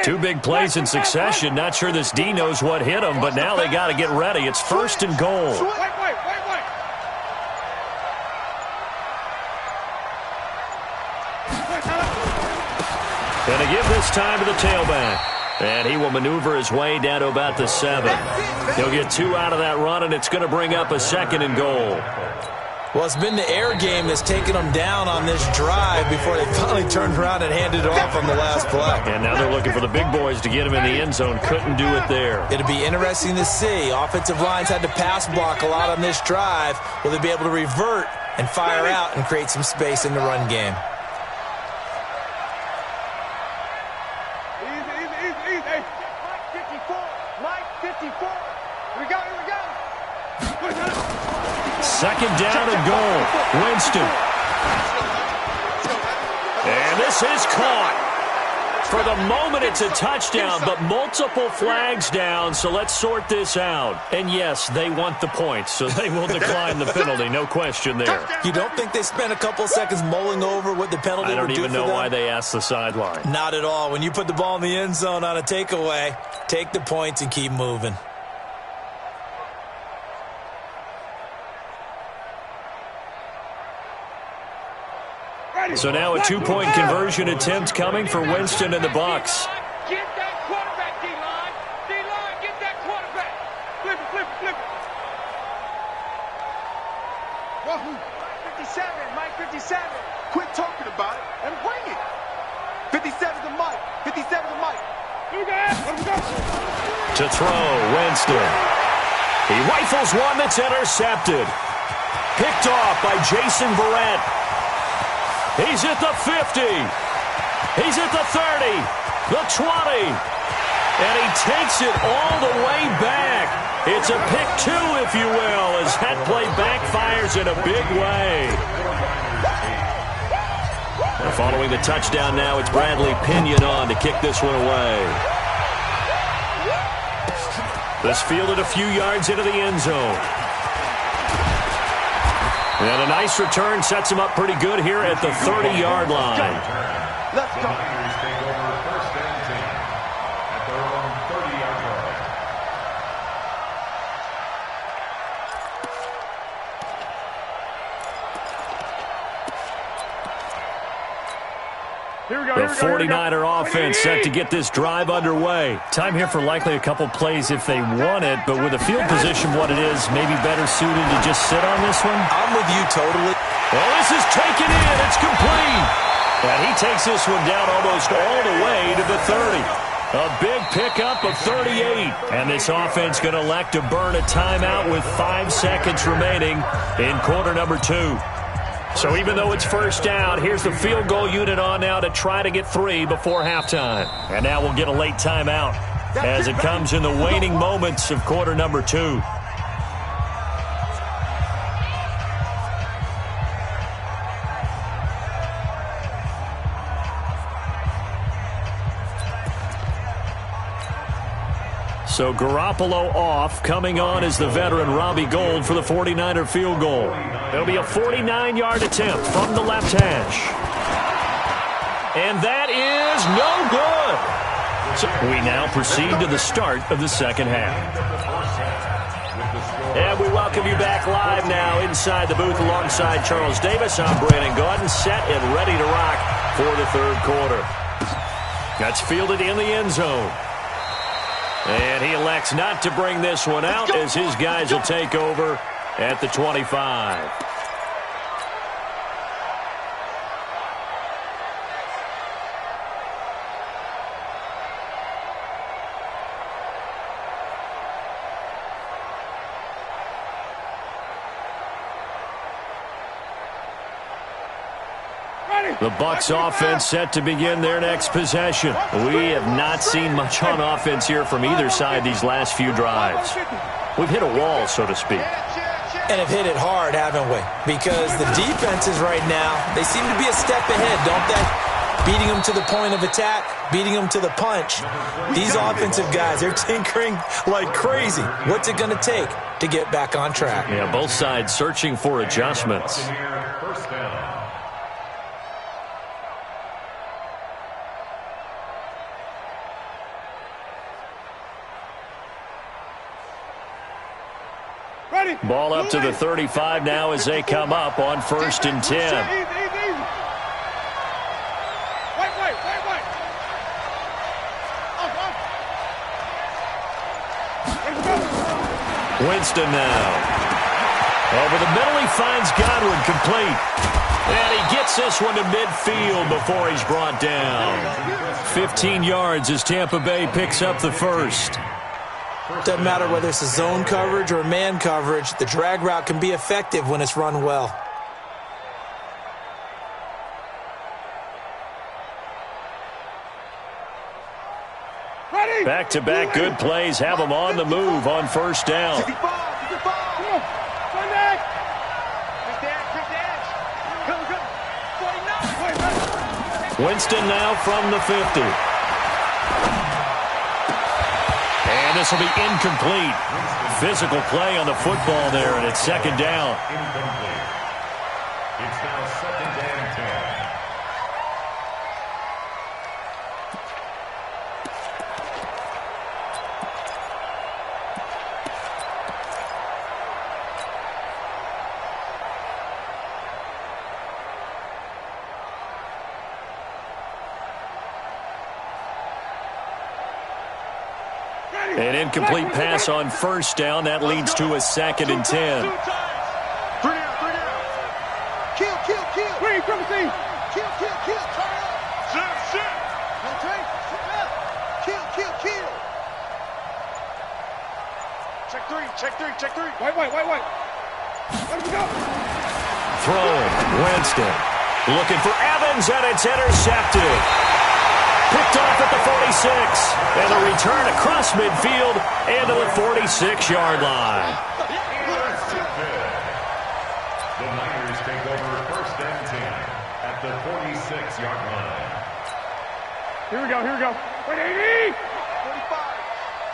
Two big plays in succession. Not sure this D knows what hit him, but now they got to get ready. It's 1st and goal. Going to give this time to the tailback. And he will maneuver his way down to about the 7. He'll get 2 out of that run, and it's going to bring up a 2nd and goal. Well, it's been the air game that's taken them down on this drive before they finally turned around and handed it off on the last play. And now they're looking for the big boys to get him in the end zone. Couldn't do it there. It'll be interesting to see. Offensive lines had to pass block a lot on this drive. Will they be able to revert and fire out and create some space in the run game? Second down and goal. Winston. And this is caught. For the moment, it's a touchdown, but multiple flags down, so let's sort this out. And yes, they want the points, so they will decline the penalty. No question there. You don't think they spent a couple seconds mulling over what the penalty would do for them? I don't even know why they asked the sideline. Not at all. When you put the ball in the end zone on a takeaway, take the points and keep moving. So now a 2-point conversion attempt coming for Winston and the Bucs. Get that quarterback, D-line. D-line, get that quarterback. Flip it, flip it, flip it. Wahoo. 57, Mike 57. Quit talking about it and bring it. 57 to Mike. 57 to Mike. Here we go. Let him go. To throw, Winston. He rifles one that's intercepted. Picked off by Jason Verrett. He's at the 50. He's at the 30. The 20. And he takes it all the way back. It's a pick 2, if you will, as that play backfires in a big way. Following the touchdown now, it's Bradley Pinion on to kick this one away. This fielded a few yards into the end zone. And a nice return sets him up pretty good here at the 30-yard line. Let's go. The 49er offense set to get this drive underway. Time here for likely a couple plays if they want it, but with the field position what it is, maybe better suited to just sit on this one? I'm with you totally. Well, this is taken in. It's complete. And he takes this one down almost all the way to the 30. A big pickup of 38. And this offense going to elect to burn a timeout with 5 seconds remaining in quarter number 2. So even though it's first down, here's the field goal unit on now to try to get 3 before halftime. And now we'll get a late timeout as it comes in the waning moments of quarter number 2. So Garoppolo off. Coming on is the veteran Robbie Gould for the 49er field goal. It'll be a 49-yard attempt from the left hash. And that is no good. So we now proceed to the start of the second half. And we welcome you back live now inside the booth alongside Charles Davis. I'm Brandon Gaudin, set and ready to rock for the third quarter. That's fielded in the end zone. And he elects not to bring this one out as his guys will take over at the 25. The Bucs offense set to begin their next possession. We have not seen much on offense here from either side these last few drives. We've hit a wall, so to speak. And have hit it hard, haven't we? Because the defenses right now, they seem to be a step ahead, don't they? Beating them to the point of attack, beating them to the punch. These offensive guys, they're tinkering like crazy. What's it going to take to get back on track? Yeah, both sides searching for adjustments. Ball up to the 35 now as they come up on 1st and 10. Winston now. Over the middle, he finds Godwin, complete. And he gets this one to midfield before he's brought down. 15 yards as Tampa Bay picks up the first. Doesn't matter whether it's a zone coverage or a man coverage, the drag route can be effective when it's run well. Back-to-back good plays have them on the move on 1st down. Winston now from the 50. And this will be incomplete. Physical play on the football there, and it's 2nd down. Incomplete. It's now 2nd and 10. An incomplete pass on 1st down. That leads to a 2nd and 10. 3 down. Kill. Kill. Turn up. Shit. Kill. Check 3. White. Let him go. Throwing. Winston. Looking for Evans, and it's intercepted. Picked off at the 46. And a return across midfield into the 46-yard line. The Niners take over 1st and 10 at the 46-yard line. Here we go. Wait, 80. 45.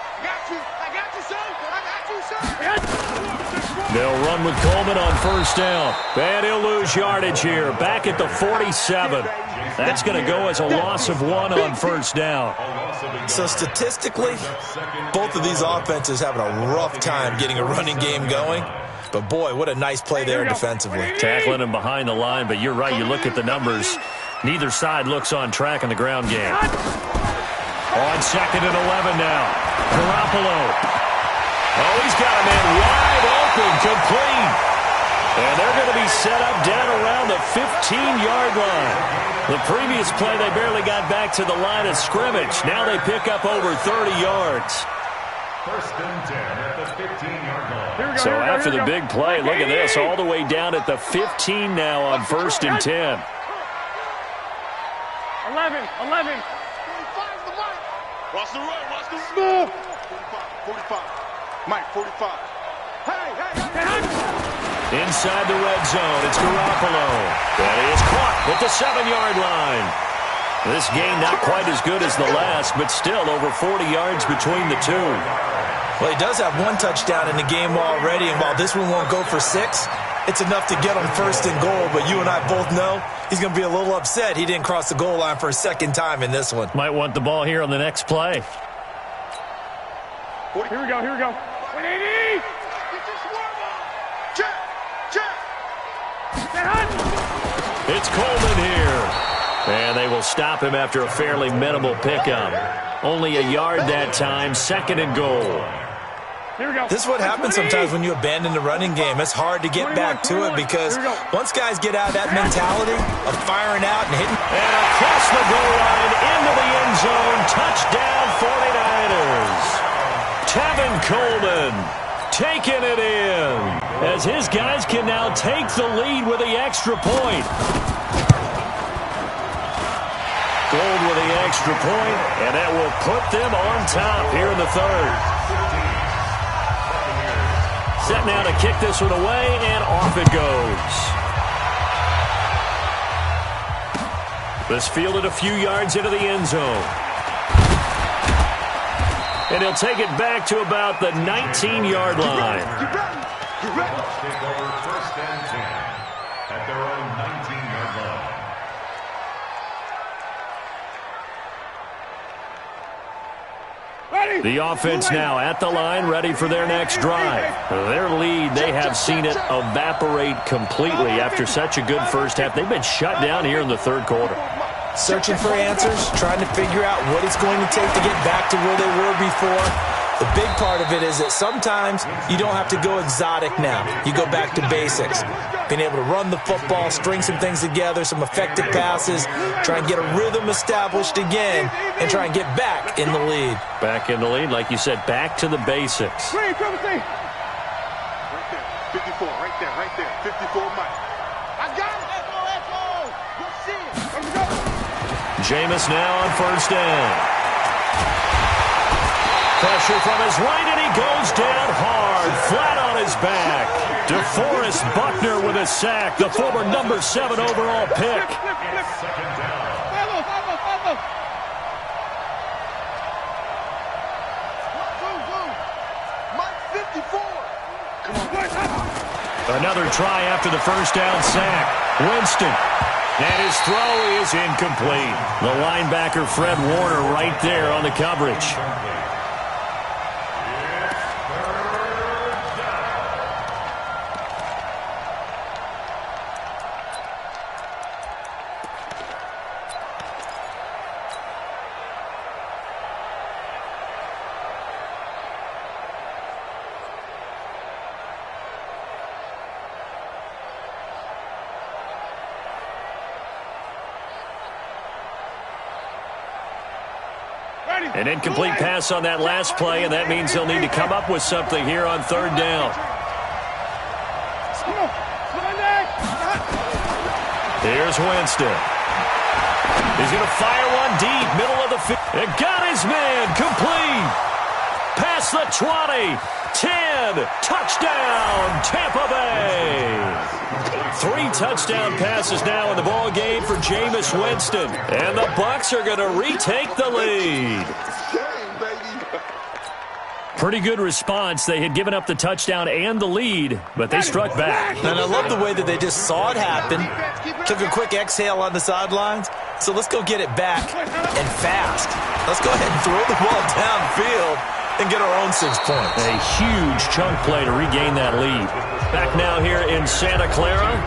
I got you, son. They'll run with Coleman on 1st down. And he'll lose yardage here. Back at the 47. That's going to go as a loss of 1 on 1st down. So statistically, both of these offenses having a rough time getting a running game going. But boy, what a nice play there defensively. Tackling him behind the line, but you're right. You look at the numbers. Neither side looks on track in the ground game. On 2nd and 11 now. Garoppolo. Oh, he's got a man wide open, complete. And they're going to be set up down around the 15-yard line. The previous play, they barely got back to the line of scrimmage. Now they pick up over 30 yards. 1st and 10 at the 15-yard line. So after the big play, look at this, all the way down at the 15 now on 1st and 10. 11. Watch the run. 45. Mike, 45. Hey. Inside the red zone, it's Garoppolo. And he is caught at the 7-yard line. This game not quite as good as the last, but still over 40 yards between the two. Well, he does have 1 touchdown in the game already, and while this one won't go for 6, it's enough to get him 1st and goal. But you and I both know he's going to be a little upset he didn't cross the goal line for a 2nd time in this one. Might want the ball here on the next play. Here we go. 180. Check. It's Coleman here. And they will stop him after a fairly minimal pickup. Only a yard that time, 2nd and goal. Here we go. This is what happens sometimes when you abandon the running game. It's hard to get back to it because once guys get out of that mentality of firing out and hitting. And across the goal line into the end zone. Touchdown 49ers. Tevin Coleman taking it in as his guys can now take the lead with the extra point. Gold with the extra point, and that will put them on top here in the 3rd. Set now to kick this one away, and off it goes. This fielded a few yards into the end zone. And he'll take it back to about the 19-yard line. Take over 1st and 10 at their own 19-yard line. The offense now at the line, ready for their next drive. Their lead, they have seen it evaporate completely after such a good first half. They've been shut down here in the third quarter. Searching for answers, trying to figure out what it's going to take to get back to where they were before. The big part of it is that sometimes you don't have to go exotic now. You go back to basics. Being able to run the football, string some things together, some effective passes, try and get a rhythm established again, and try and get back in the lead. Back in the lead, like you said, back to the basics. Right there, 54, right there, 54 Mike. I got it. Let's see it. Let's go. Jameis now on first down. Pressure from his right, and he goes down hard, flat on his back. DeForest Buckner with a sack, the former number 7 overall pick. Second down. Mike 54. Come on. Another try after the first down sack. Winston. And his throw is incomplete. The linebacker, Fred Warner, right there on the coverage. An incomplete pass on that last play, and that means they'll need to come up with something here on third down. Here's Winston. He's going to fire one deep, middle of the field. And got his man, complete. Past the 20, 10, touchdown, Tampa Bay. 3 touchdown passes now in the ball game for Jameis Winston. And the Bucs are going to retake the lead. Pretty good response. They had given up the touchdown and the lead, but they struck back. And I love the way that they just saw it happen, took a quick exhale on the sidelines. So let's go get it back and fast. Let's go ahead and throw the ball downfield and get our own 6 points. A huge chunk play to regain that lead. Back now here in Santa Clara,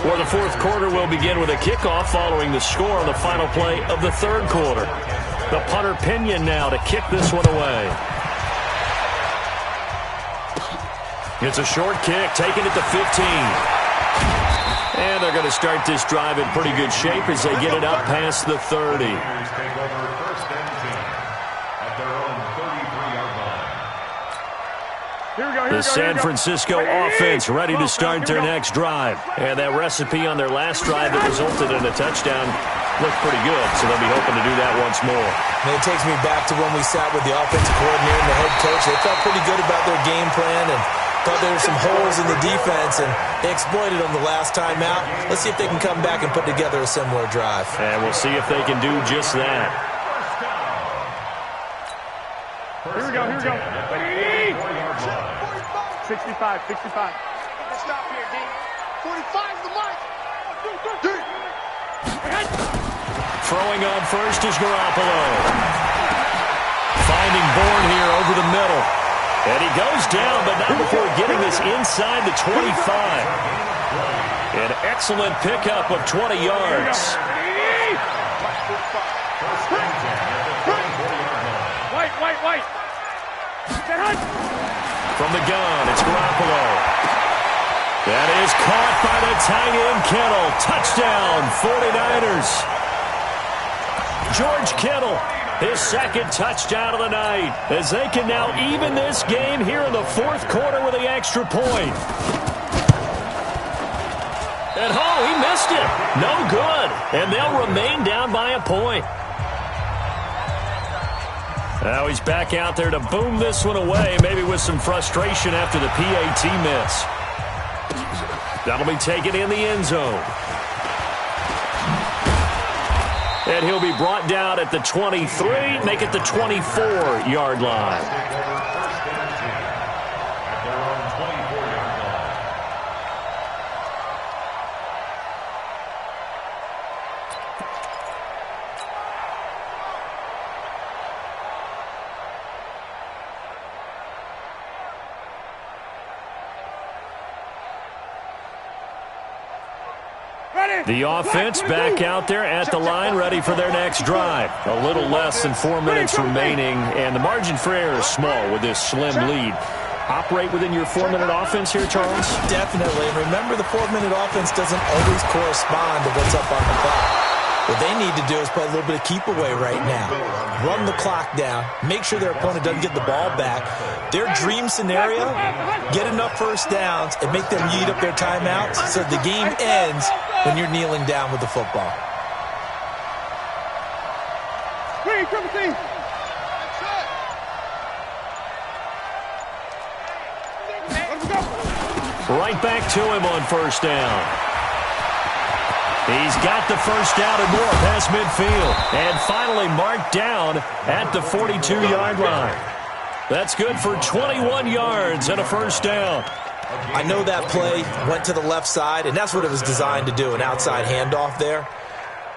where the fourth quarter will begin with a kickoff following the score on the final play of the third quarter. The punter Pinion now to kick this one away. It's a short kick, taking it to 15. And they're going to start this drive in pretty good shape as they get it up past the 30. The San Francisco offense ready to start their next drive. And that recipe on their last drive that resulted in a touchdown looked pretty good, so they'll be hoping to do that once more. And it takes me back to when we sat with the offensive coordinator and the head coach. They felt pretty good about their game plan and thought there were some holes in the defense, and they exploited them the last time out. Let's see if they can come back and put together a similar drive. And we'll see if they can do just that. Here we go. 65. Stop here, D. 45 the mic. Throwing on first is Garoppolo. Finding Bourne here over the middle. And he goes down, but not before getting this inside the 25. An excellent pickup of 20 yards. White. From the gun, it's Garoppolo. That is caught by the tight end Kittle. Touchdown, 49ers. George Kittle, his second touchdown of the night, as they can now even this game here in the fourth quarter with the extra point. And he missed it. No good. And they'll remain down by a point. Now he's back out there to boom this one away, maybe with some frustration after the PAT miss. That'll be taken in the end zone. And he'll be brought down at the 23, make it the 24-yard line. The offense back out there at the line, ready for their next drive. A little less than 4 minutes remaining, and the margin for error is small with this slim lead. Operate within your 4-minute offense here, Charles? Definitely. And remember, the 4-minute offense doesn't always correspond to what's up on the clock. What they need to do is play a little bit of keep away right now. Run the clock down. Make sure their opponent doesn't get the ball back. Their dream scenario, get enough first downs and make them eat up their timeouts so the game ends when you're kneeling down with the football. Right back to him on first down. He's got the first down and more past midfield. And finally marked down at the 42-yard line. That's good for 21 yards and a first down. I know that play went to the left side, and that's what it was designed to do, an outside handoff there.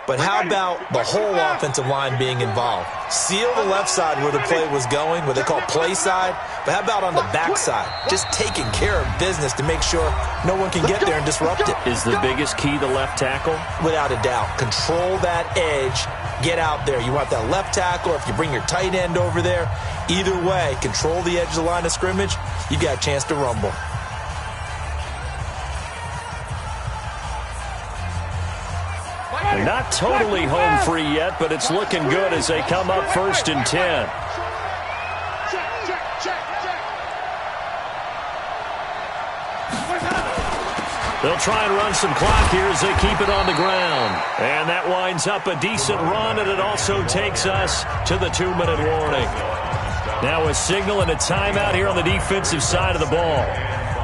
But how about the whole offensive line being involved? Seal the left side where the play was going, what they call play side. But how about on the back side? Just taking care of business to make sure no one can get there and disrupt it. Is the biggest key the left tackle? Without a doubt. Control that edge. Get out there. You want that left tackle. If you bring your tight end over there, either way, control the edge of the line of scrimmage, you got a chance to rumble. They're not totally home free yet, but it's looking good as they come up 1st and 10. They'll try and run some clock here as they keep it on the ground. And that winds up a decent run, and it also takes us to the 2-minute warning. Now a signal and a timeout here on the defensive side of the ball.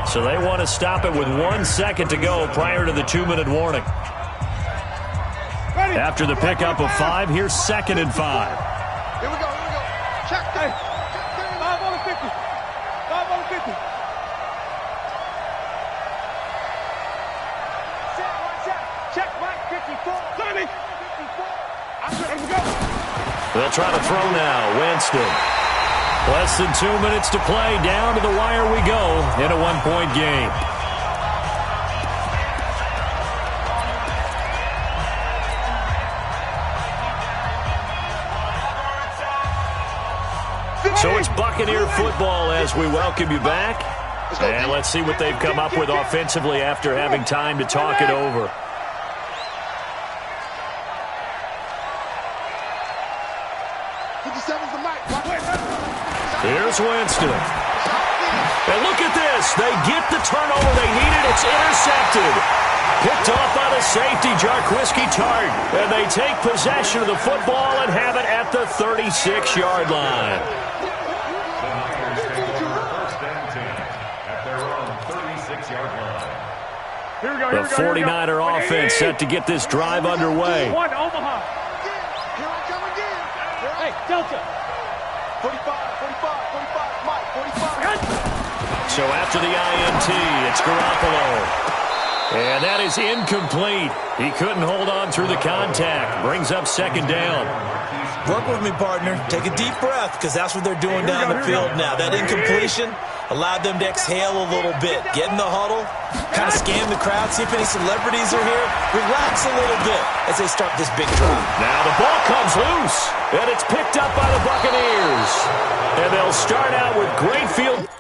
So they want to stop it with 1 second to go prior to the 2-minute warning. After the pickup of 5, here's 2nd and 5. Here we go. Check. 5 on the 50. 5 on the 50. Check, Mike, 54. 30. 54. I'm ready to go. They'll try to throw now. Winston. Less than 2 minutes to play. Down to the wire we go in a 1-point game. So it's Buccaneer football as we welcome you back. And let's see what they've come up with offensively after having time to talk it over. Here's Winston. And look at this. They get the turnover they needed. It's intercepted. Picked off by the safety, Jarquiski Tart. And they take possession of the football and have it at the 36-yard line. The 49er offense set to get this drive underway. One, Omaha. Here I come again. Hey, Delta. 45, 45, Mike, 45. So after the INT, it's Garoppolo. And that is incomplete. He couldn't hold on through the contact. Brings up 2nd down. Work with me, partner. Take a deep breath, because that's what they're doing down the field now. That incompletion allowed them to exhale a little bit. Get in the huddle, kind of scan the crowd, see if any celebrities are here. Relax a little bit as they start this big drive. Now the ball comes loose, and it's picked up by the Buccaneers. And they'll start out with great field.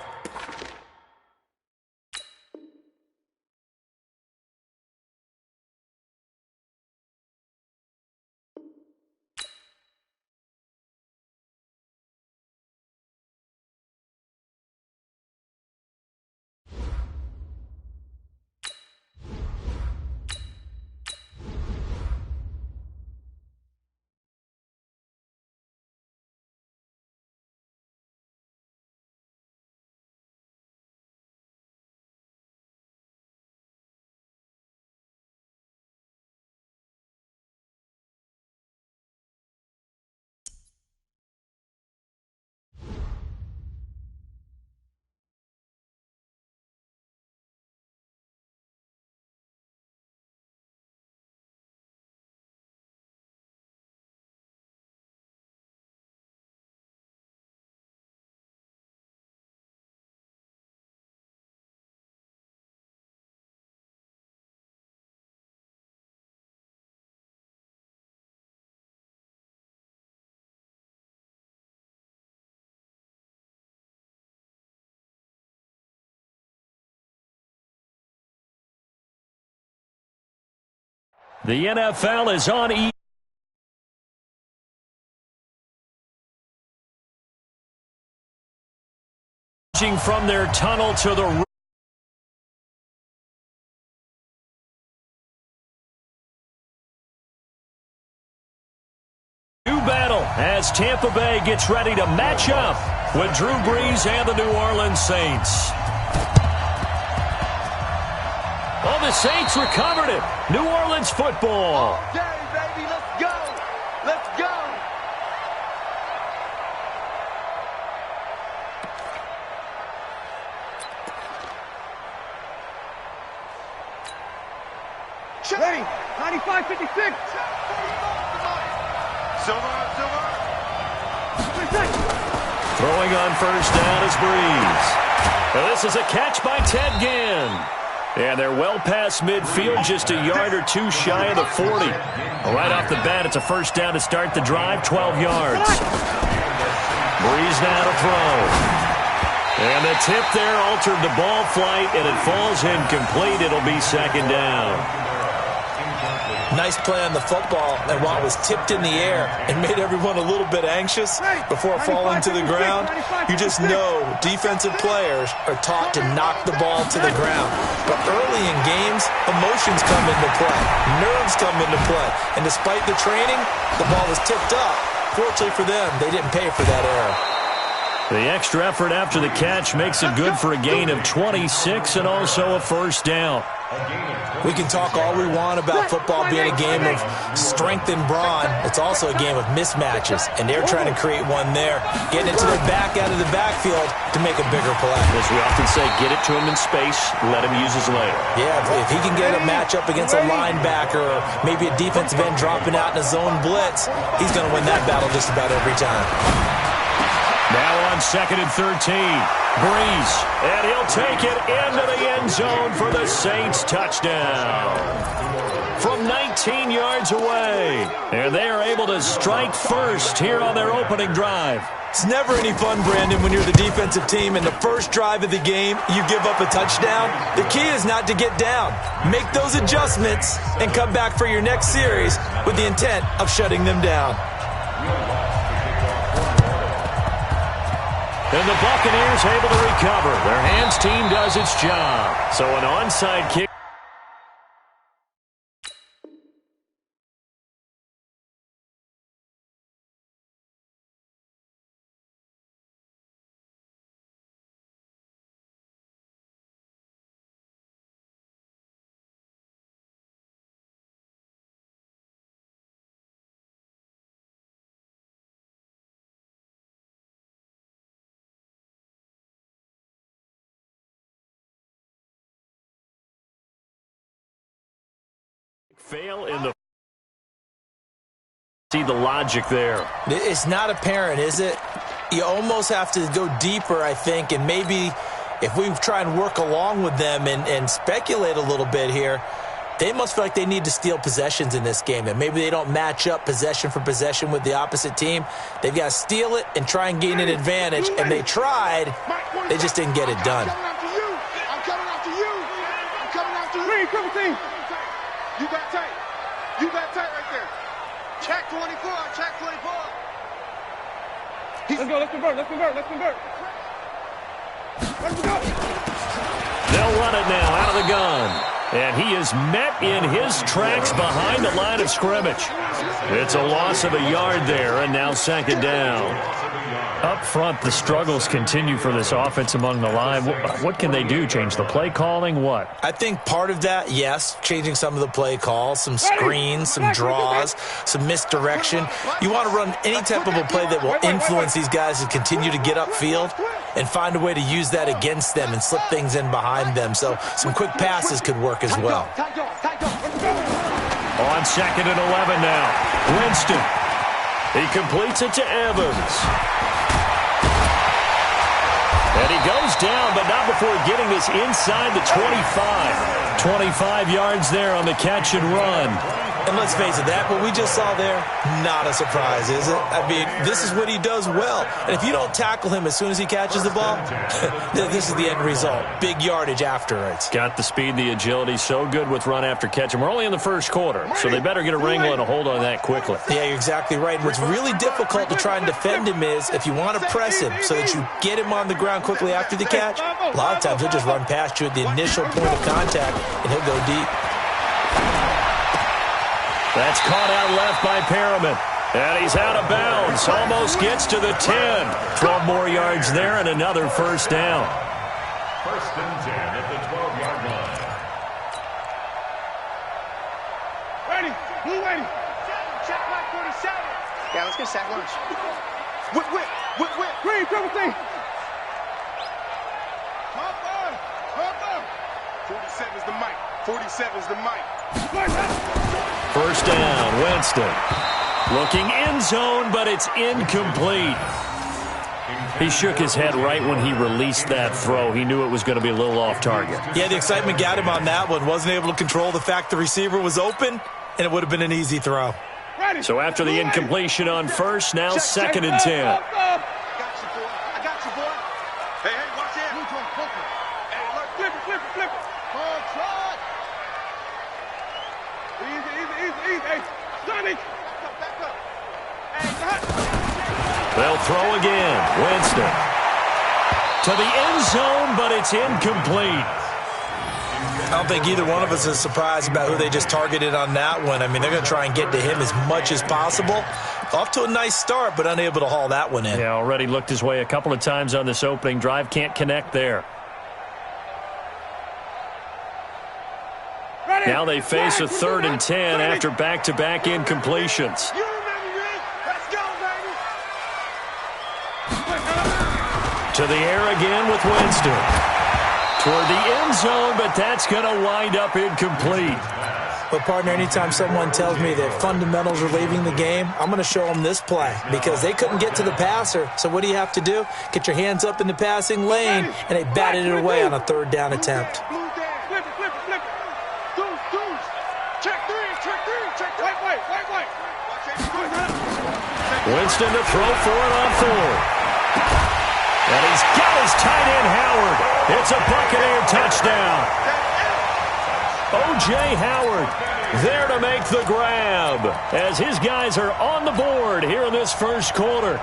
The NFL is on from their tunnel to the new battle as Tampa Bay gets ready to match up with Drew Brees and the New Orleans Saints. Oh, the Saints recovered it. New Orleans football. Okay, baby, let's go. Let's go. Ready, 95-56. Silver. Throwing on first down is Brees. Now this is a catch by Ted Ginn. And they're well past midfield, just a yard or two shy of the 40. Right off the bat, it's a first down to start the drive, 12 yards. Brees now to throw. And the tip there altered the ball flight, and it falls incomplete. It'll be second down. Nice play on the football, and while it was tipped in the air and made everyone a little bit anxious before falling to the ground, you just know defensive players are taught to knock the ball to the ground. But early in games, emotions come into play, nerves come into play, and despite the training, the ball was tipped up. Fortunately for them, they didn't pay for that error. The extra effort after the catch makes it good for a gain of 26 and also a first down. We can talk all we want about football being a game of strength and brawn. It's also a game of mismatches, and they're trying to create one there, getting it to their back out of the backfield to make a bigger play. As we often say, get it to him in space, let him use his leg. Yeah, if he can get a matchup against a linebacker or maybe a defensive end dropping out in a zone blitz, he's going to win that battle just about every time. Now on 2nd and 13, Brees, and he'll take it into the end zone for the Saints touchdown. From 19 yards away, and they are able to strike first here on their opening drive. It's never any fun, Brandon, when you're the defensive team and the first drive of the game, you give up a touchdown. The key is not to get down. Make those adjustments and come back for your next series with the intent of shutting them down. And the Buccaneers able to recover. Their hands team does its job. So an onside kick. Fail in the... See the logic there. It's not apparent, is it? You almost have to go deeper, I think, and maybe if we try and work along with them and speculate a little bit here, they must feel like they need to steal possessions in this game, and maybe they don't match up possession for possession with the opposite team. They've got to steal it and try and gain an advantage, and they tried. They just didn't get it done. I'm coming after you. I'm coming after you. You got tight. You got tight right there. Check 24. Check 24. Let's go. Let's convert. Let's go. They'll run it now out of the gun. And he is met in his tracks behind the line of scrimmage. It's a loss of a yard there, and now second down. Up front, the struggles continue for this offense among the line. What can they do? Change the play calling? What? I think part of that, yes, changing some of the play calls, some screens, some draws, some misdirection. You want to run any type of a play that will influence these guys to continue to get upfield and find a way to use that against them and slip things in behind them. So some quick passes could work as well. On 2nd and 11 now, Winston. He completes it to Evans. And he goes down, but not before getting this inside the 25. 25 yards there on the catch and run. And let's face it, that what we just saw there, not a surprise, is it? I mean, this is what he does well. And if you don't tackle him as soon as he catches the ball, this is the end result. Big yardage afterwards. Got the speed, the agility, so good with run after catch. And we're only in the first quarter, so they better get a wrangle and a hold on that quickly. Yeah, you're exactly right. And what's really difficult to try and defend him is if you want to press him so that you get him on the ground quickly after the catch, a lot of times he'll just run past you at the initial point of contact, and he'll go deep. That's caught out left by Perriman. And he's out of bounds. Almost gets to the 10. 12 more yards there and another first down. First and 10 at the 12-yard line. Ready. Blue ready. Check my 47. Yeah, let's get sack lunch. Whip. Green, triple T. 47's the mic. 47's the mic. First down, Winston. Looking end zone, but it's incomplete. He shook his head right when he released that throw. He knew it was going to be a little off target. Yeah, the excitement got him on that one. Wasn't able to control the fact the receiver was open, and it would have been an easy throw. So after the incompletion on first, now second and 10. I got you, boy. Hey, watch out. Hey, look, flip it. Oh, try. Easy. Hey, Johnny. Back up. Hey, They'll throw again. Winston. To the end zone, but it's incomplete. I don't think either one of us is surprised about who they just targeted on that one. I mean, they're going to try and get to him as much as possible. Off to a nice start, but unable to haul that one in. Yeah, already looked his way a couple of times on this opening drive. Can't connect there. Ready. Now they face a 3rd and 10 after back-to-back incompletions. you remember this? Let's go, baby. To the air again with Winston. Toward the end zone, but that's going to wind up incomplete. But, partner, anytime someone tells me that fundamentals are leaving the game, I'm going to show them this play because they couldn't get to the passer. So what do you have to do? Get your hands up in the passing lane, and they batted it away on a 3rd down attempt. Blue down. Flip it. Deuce. Check three. White. Winston to throw for it on 4th. And he's got his tight end, Howard. It's a Buccaneer touchdown. O.J. Howard there to make the grab as his guys are on the board here in this first quarter.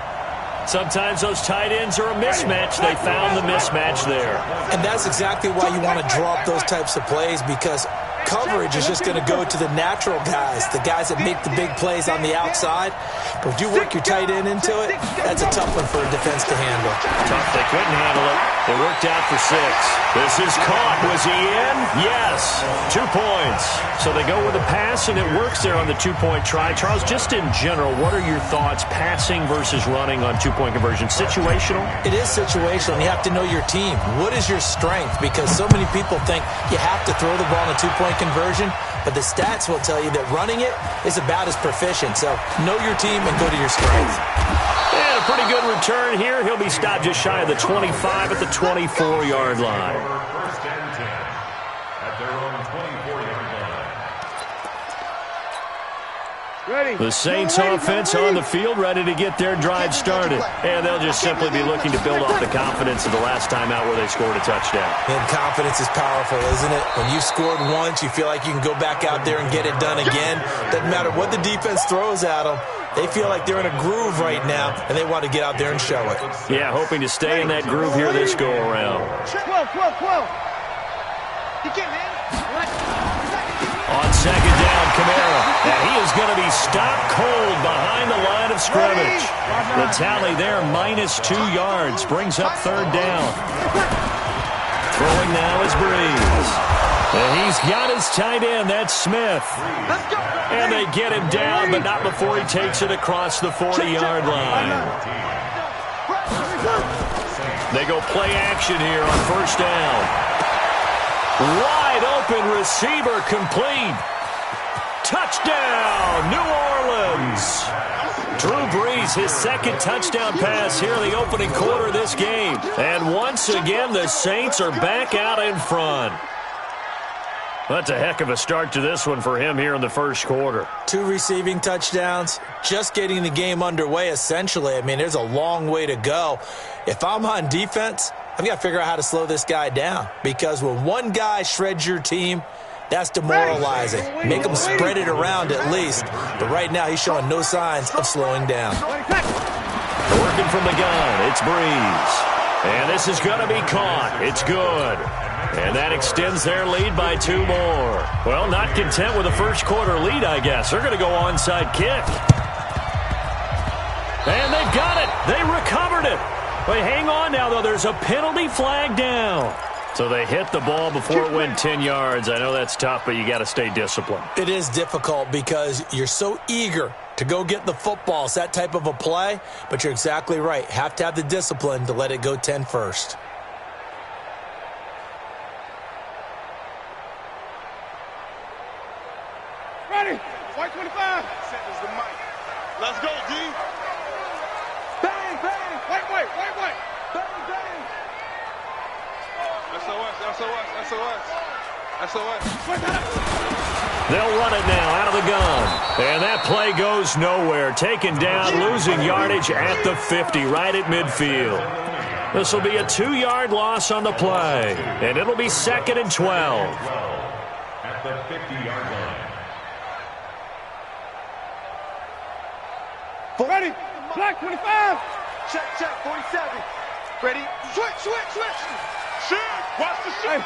Sometimes those tight ends are a mismatch. They found the mismatch there. And that's exactly why you want to draw up those types of plays because coverage is just going to go to the natural guys, the guys that make the big plays on the outside. But if you work your tight end into it, that's a tough one for a defense to handle. Tough. They couldn't handle it. It worked out for 6. This is caught. Was he in? Yes. 2 points. So they go with a pass, and it works there on the 2-point try. Charles, just in general, what are your thoughts passing versus running on 2-point conversion? Situational? It is situational. You have to know your team. What is your strength? Because so many people think you have to throw the ball in a 2-point conversion, but the stats will tell you that running it is about as proficient. So know your team and go to your strength. And a pretty good return here. He'll be stopped just shy of the 25 at the 24-yard line. First and 10 at their own 24-yard line. Ready. The Saints offense on the field, ready to get their drive started. And they'll just simply be looking to build off the confidence of the last time out where they scored a touchdown. And confidence is powerful, isn't it? When you scored once, you feel like you can go back out there and get it done again. Doesn't matter what the defense throws at them. They feel like they're in a groove right now, and they want to get out there and show it. Yeah, hoping to stay in that groove here this go-around. 12. You get man. On second down, Kamara. And he is going to be stopped cold behind the line of scrimmage. The tally there, -2 yards, brings up 3rd down. Throwing now is Breeze. And he's got his tight end, that's Smith. And they get him down, but not before he takes it across the 40-yard line. They go play action here on first down. Wide open receiver complete. Touchdown, New Orleans. Drew Brees, his 2nd touchdown pass here in the opening quarter of this game. And once again, the Saints are back out in front. That's a heck of a start to this one for him here in the first quarter. 2 receiving touchdowns, just getting the game underway, essentially. I mean, there's a long way to go. If I'm on defense, I've got to figure out how to slow this guy down, because when one guy shreds your team, that's demoralizing. Make him spread it around at least. But right now, he's showing no signs of slowing down. Working from the gun, it's Breeze. And this is going to be caught. It's good. And that extends their lead by 2 more. Well, not content with a first quarter lead, I guess. They're going to go onside kick. And they've got it. They recovered it. But hang on now, though. There's a penalty flag down. So they hit the ball before it went 10 yards. I know that's tough, but you got to stay disciplined. It is difficult because you're so eager to go get the football. It's that type of a play, but you're exactly right. Have to have the discipline to let it go 10 first. Ready. White 25. Centers the mic. Let's go, D. Bang, bang. White. Bang, bang. SOS. They'll run it now out of the gun. And that play goes nowhere. Taken down, losing yardage at the 50, right at midfield. This will be a 2-yard loss on the play. And it'll be 2nd and 12. At the 50-yard line. Ready. Black 25. Check, 47. Ready? Switch. Shoot. Watch the shoot.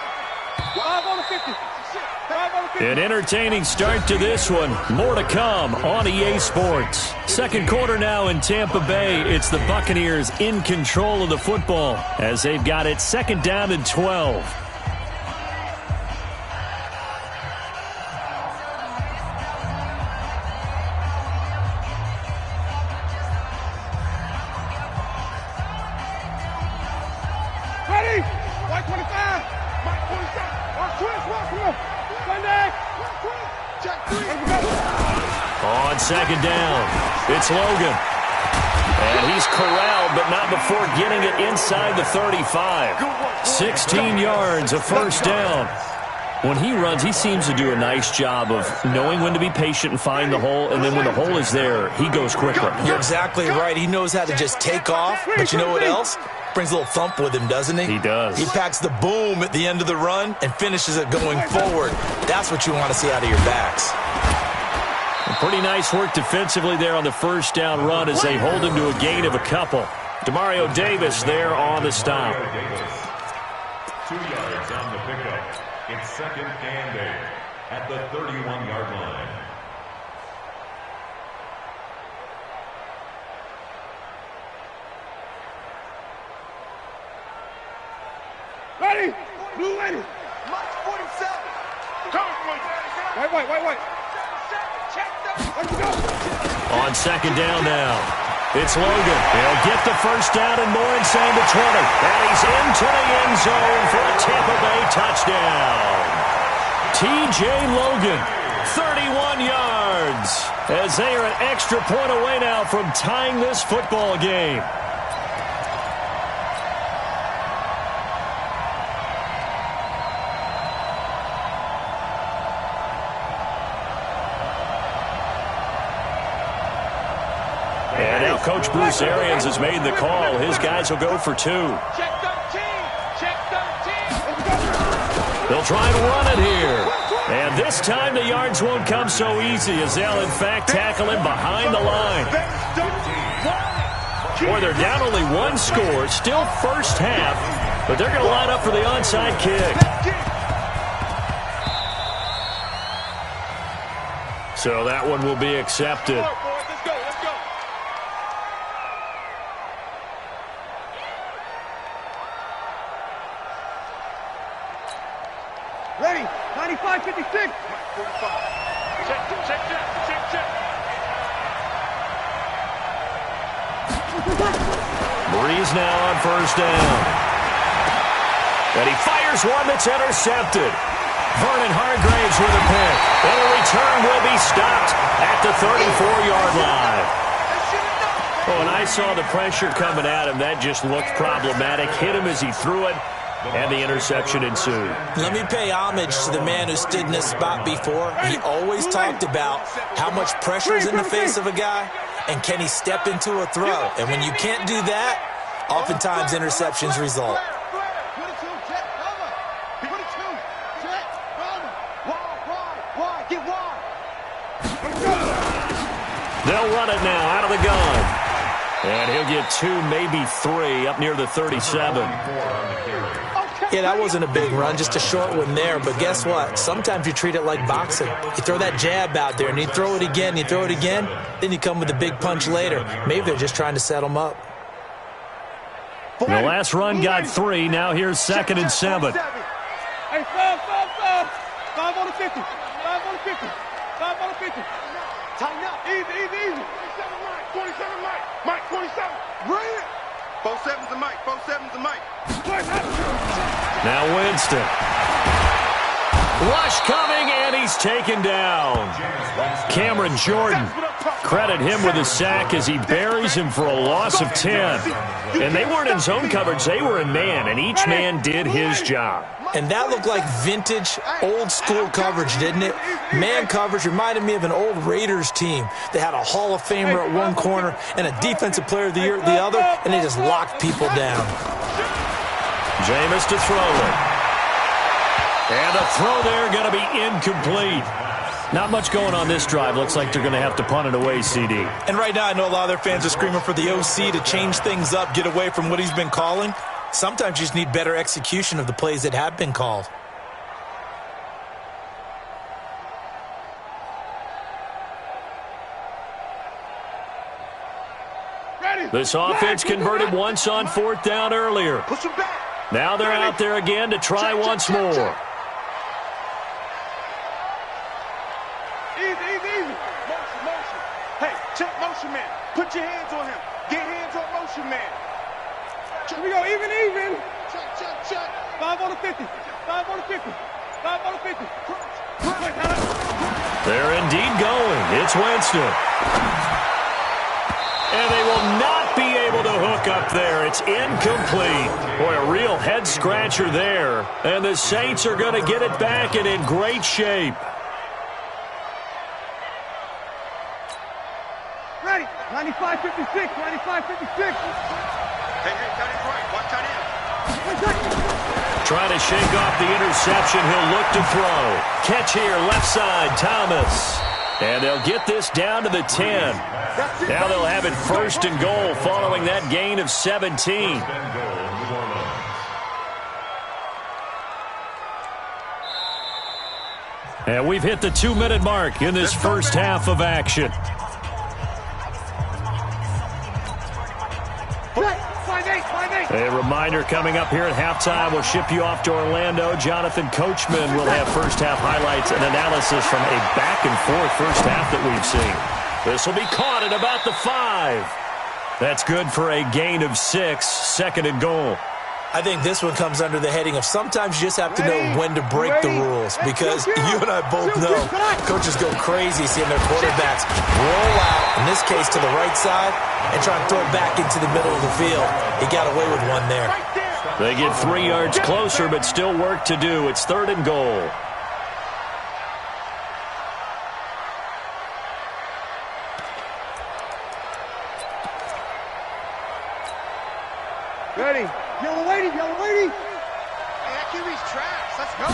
5 on the 50. 5 on the 50. An entertaining start to this one. More to come on EA Sports. Second quarter now in Tampa Bay. It's the Buccaneers in control of the football as they've got it 2nd down and 12. Ready. White 25. Mike 27. Come on. Sunday. Check 3. On 2nd down, it's Logan. And he's corralled, but not before getting it inside the 35. 16 yards, a first down. When he runs, he seems to do a nice job of knowing when to be patient and find the hole, and then when the hole is there, he goes quicker. You're exactly right. He knows how to just take off, but you know what else? Brings a little thump with him, doesn't he? He does. He packs the boom at the end of the run and finishes it going forward. That's what you want to see out of your backs. Pretty nice work defensively there on the first down run as they hold him to a gain of a couple. Demario Davis there on the stop. 2 yards on the pickup. It's 2nd and 8 at the 31-yard line. Ready. Blue ready. Mike 47. Come. White. Let's go. On 2nd down now, it's Logan. He'll get the first down and more inside the 20. And he's into the end zone for a Tampa Bay touchdown. T.J. Logan, 31 yards, as they are an extra point away now from tying this football game. And now Coach Bruce Arians has made the call. His guys will go for 2. Check 13. They'll try and run it here. And this time the yards won't come so easy as they'll, in fact, tackle him behind the line. Boy, they're down only 1 score. Still first half, but they're going to line up for the onside kick. So that one will be accepted. Let's go. Ready. 95, 56. Check. Breeze now on first down. And he fires one that's intercepted. Vernon Hargraves with a pick. And the return will be stopped at the 34-yard line. Oh, and I saw the pressure coming at him. That just looked problematic. Hit him as he threw it. and the interception ensued. Let me pay homage to the man who stood in this spot before. He always talked about how much pressure is in the face of a guy, and can he step into a throw. And when you can't do that, oftentimes interceptions result. They'll run it now out of the gun. And he'll get 2, maybe 3, up near the 37. Yeah, that wasn't a big run, just a short one there. But guess what? Sometimes you treat it like boxing. You throw that jab out there, and you throw it again, then you come with a big punch later. Maybe they're just trying to set them up. The last run got 3. Now here's 2nd and 7. Hey, stop. 5 on the 50. 5 on the 50. 5 on the 50. Tighten up. Easy. 27 Mike. Mike, 27. Bring it. 4-7's the Mike. 4-7's the Mike. Now Winston. Rush coming, and he's taken down. Cameron Jordan. Credit him with a sack as he buries him for a loss of 10. And they weren't in zone coverage. They were in man, and each man did his job. And that looked like vintage, old-school coverage, didn't it? Man coverage reminded me of an old Raiders team. They had a Hall of Famer at one corner and a Defensive Player of the Year at the other, and they just locked people down. Jameis to throw it. And a throw there going to be incomplete. Not much going on this drive. Looks like they're going to have to punt it away, CD. And right now I know a lot of their fans are screaming for the OC to change things up, get away from what he's been calling. Sometimes you just need better execution of the plays that have been called. This offense converted once on 4th down earlier. Now they're out there again to try once more. Easy. Motion. Hey, check motion man. Put your hands on him. Get hands on motion man. Here we go, even. Check. 5 on the 50. 5 on the 50. 5 on the 50. They're indeed going. It's Winston. And they will not be able to hook up there. It's incomplete. Boy, a real head-scratcher there. And the Saints are going to get it back and in great shape. Ready. 95-56. 95-56. Hey, tight end right. Watch tight end. Trying to shake off the interception. He'll look to throw. Catch here, left side, Thomas. And they'll get this down to the 10. Now they'll have it 1st and goal following that gain of 17. And we've hit the 2-minute mark in this first half of action. A reminder coming up here at halftime. We'll ship you off to Orlando. Jonathan Coachman will have first half highlights and analysis from a back-and-forth first half that we've seen. This will be caught at about the 5. That's good for a gain of 6, 2nd and goal. I think this one comes under the heading of sometimes you just have to know when to break the rules, because you and I both know coaches go crazy seeing their quarterbacks roll out, in this case to the right side, and try and throw it back into the middle of the field. He got away with one there. They get 3 yards closer, but still work to do. It's 3rd and goal. Ready. Yellow lady. Hey, that QB's trash. Let's go.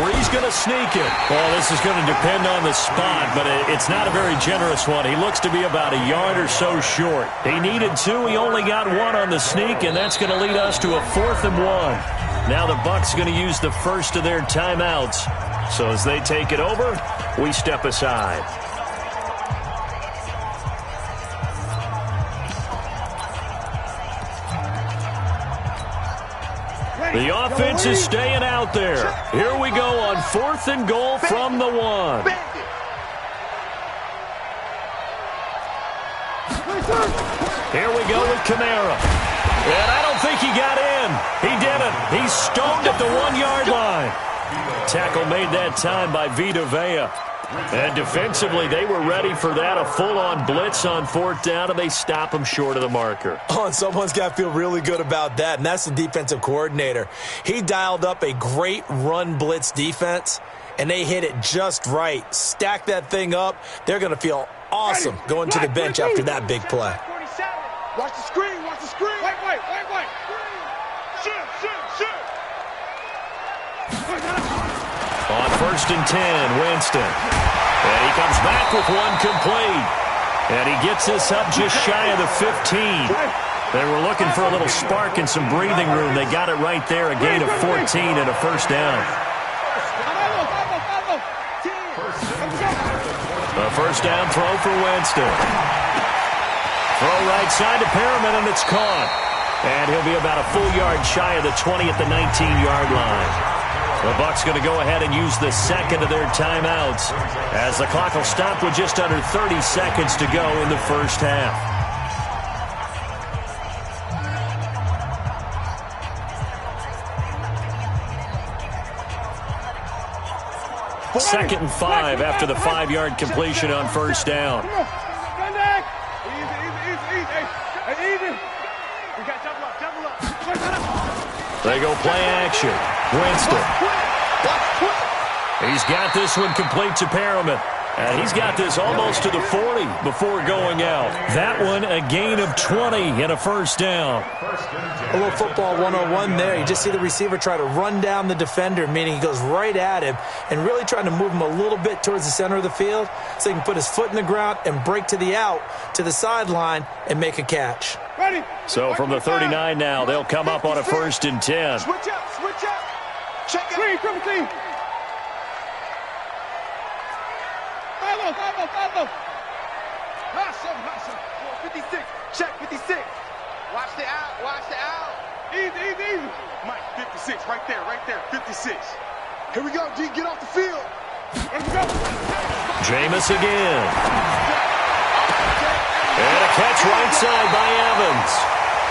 Bree's going to sneak it. Well, this is going to depend on the spot, but it's not a very generous one. He looks to be about a yard or so short. He needed 2. He only got 1 on the sneak, and that's going to lead us to a 4th and 1. Now the Bucs going to use the first of their timeouts. So as they take it over, we step aside. The offense is staying out there. Here we go on 4th and goal from the 1. Here we go with Kamara. And I don't think he got in. He didn't. He's stoned at the 1-yard line. Tackle made that time by Vita Vea. And defensively, they were ready for that, a full-on blitz on 4th down, and they stop him short of the marker. Oh, and someone's got to feel really good about that, and that's the defensive coordinator. He dialed up a great run blitz defense, and they hit it just right. Stack that thing up. They're going to feel awesome going to the bench after that big play. Watch the screen, watch the screen. Wait. Shoot. On 1st and 10, Winston. And he comes back with one complete. And he gets this up just shy of the 15. They were looking for a little spark and some breathing room. They got it right there, a gain of 14 and a 1st down. A 1st down throw for Winston. Throw right side to Perriman, and it's caught. And he'll be about a full yard shy of the 20 at the 19-yard line. The Bucs going to go ahead and use the second of their timeouts as the clock will stop with just under 30 seconds to go in the 1st half. Second and 5 after the 5-yard completion on 1st down. They go play action. Winston. He's got this one complete to Perriman. And he's got this almost to the 40 before going out. That one a gain of 20 and a 1st down. A little football 101 there. You just see the receiver try to run down the defender, meaning he goes right at him and really trying to move him a little bit towards the center of the field so he can put his foot in the ground and break to the out, to the sideline, and make a catch. Ready. So from the 39 now, they'll come up on a 1st and 10. Switch up. Check out. Screen, triple team. Follow. Hustle. 56. Check 56. Watch the out. Easy. Mike, 56. Right there. 56. Here we go, D. Get off the field. Let's go. Jameis again. And a catch right side by Evans.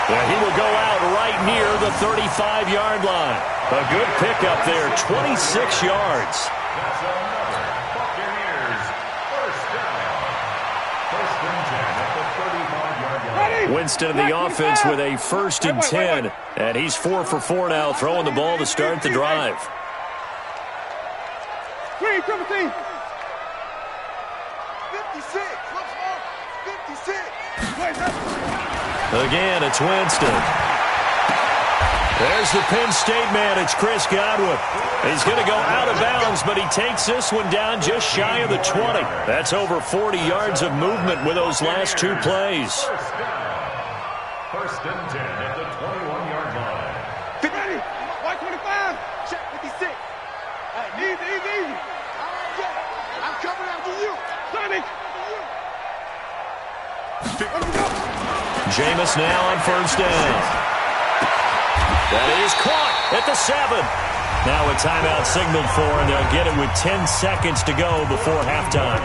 And he will go out right near the 35-yard line. A good pickup there, 26 yards. Winston in the offense with a 1st and 10. And he's 4 for 4 now, throwing the ball to start the drive. Screen, triple team. 56. What's wrong? 56. Again, it's Winston. There's the Penn State man. It's Chris Godwin. He's going to go out of bounds, but he takes this one down just shy of the 20. That's over 40 yards of movement with those last 2 plays. 1st and 10 at the 21-yard line. 50. White 25. Check 56. Easy. I'm coming after you. Sonic. Jameis now on 1st down. That is caught at the 7. Now a timeout signaled for, and they'll get it with 10 seconds to go before halftime.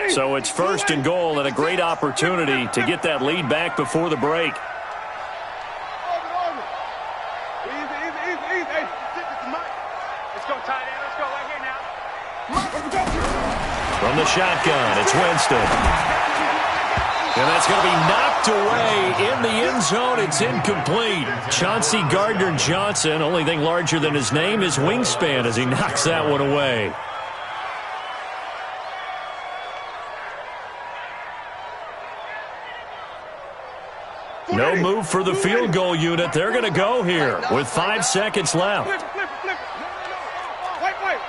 So it's 1st and goal and a great opportunity to get that lead back before the break. Easy. Let's go, tight end. Let's go right here now. From the shotgun, it's Winston. And that's going to be knocked away in the end zone. It's incomplete. Chauncey Gardner-Johnson, only thing larger than his name is wingspan as he knocks that one away. No move for the field goal unit. They're going to go here with 5 seconds left. Flip. No. Wait.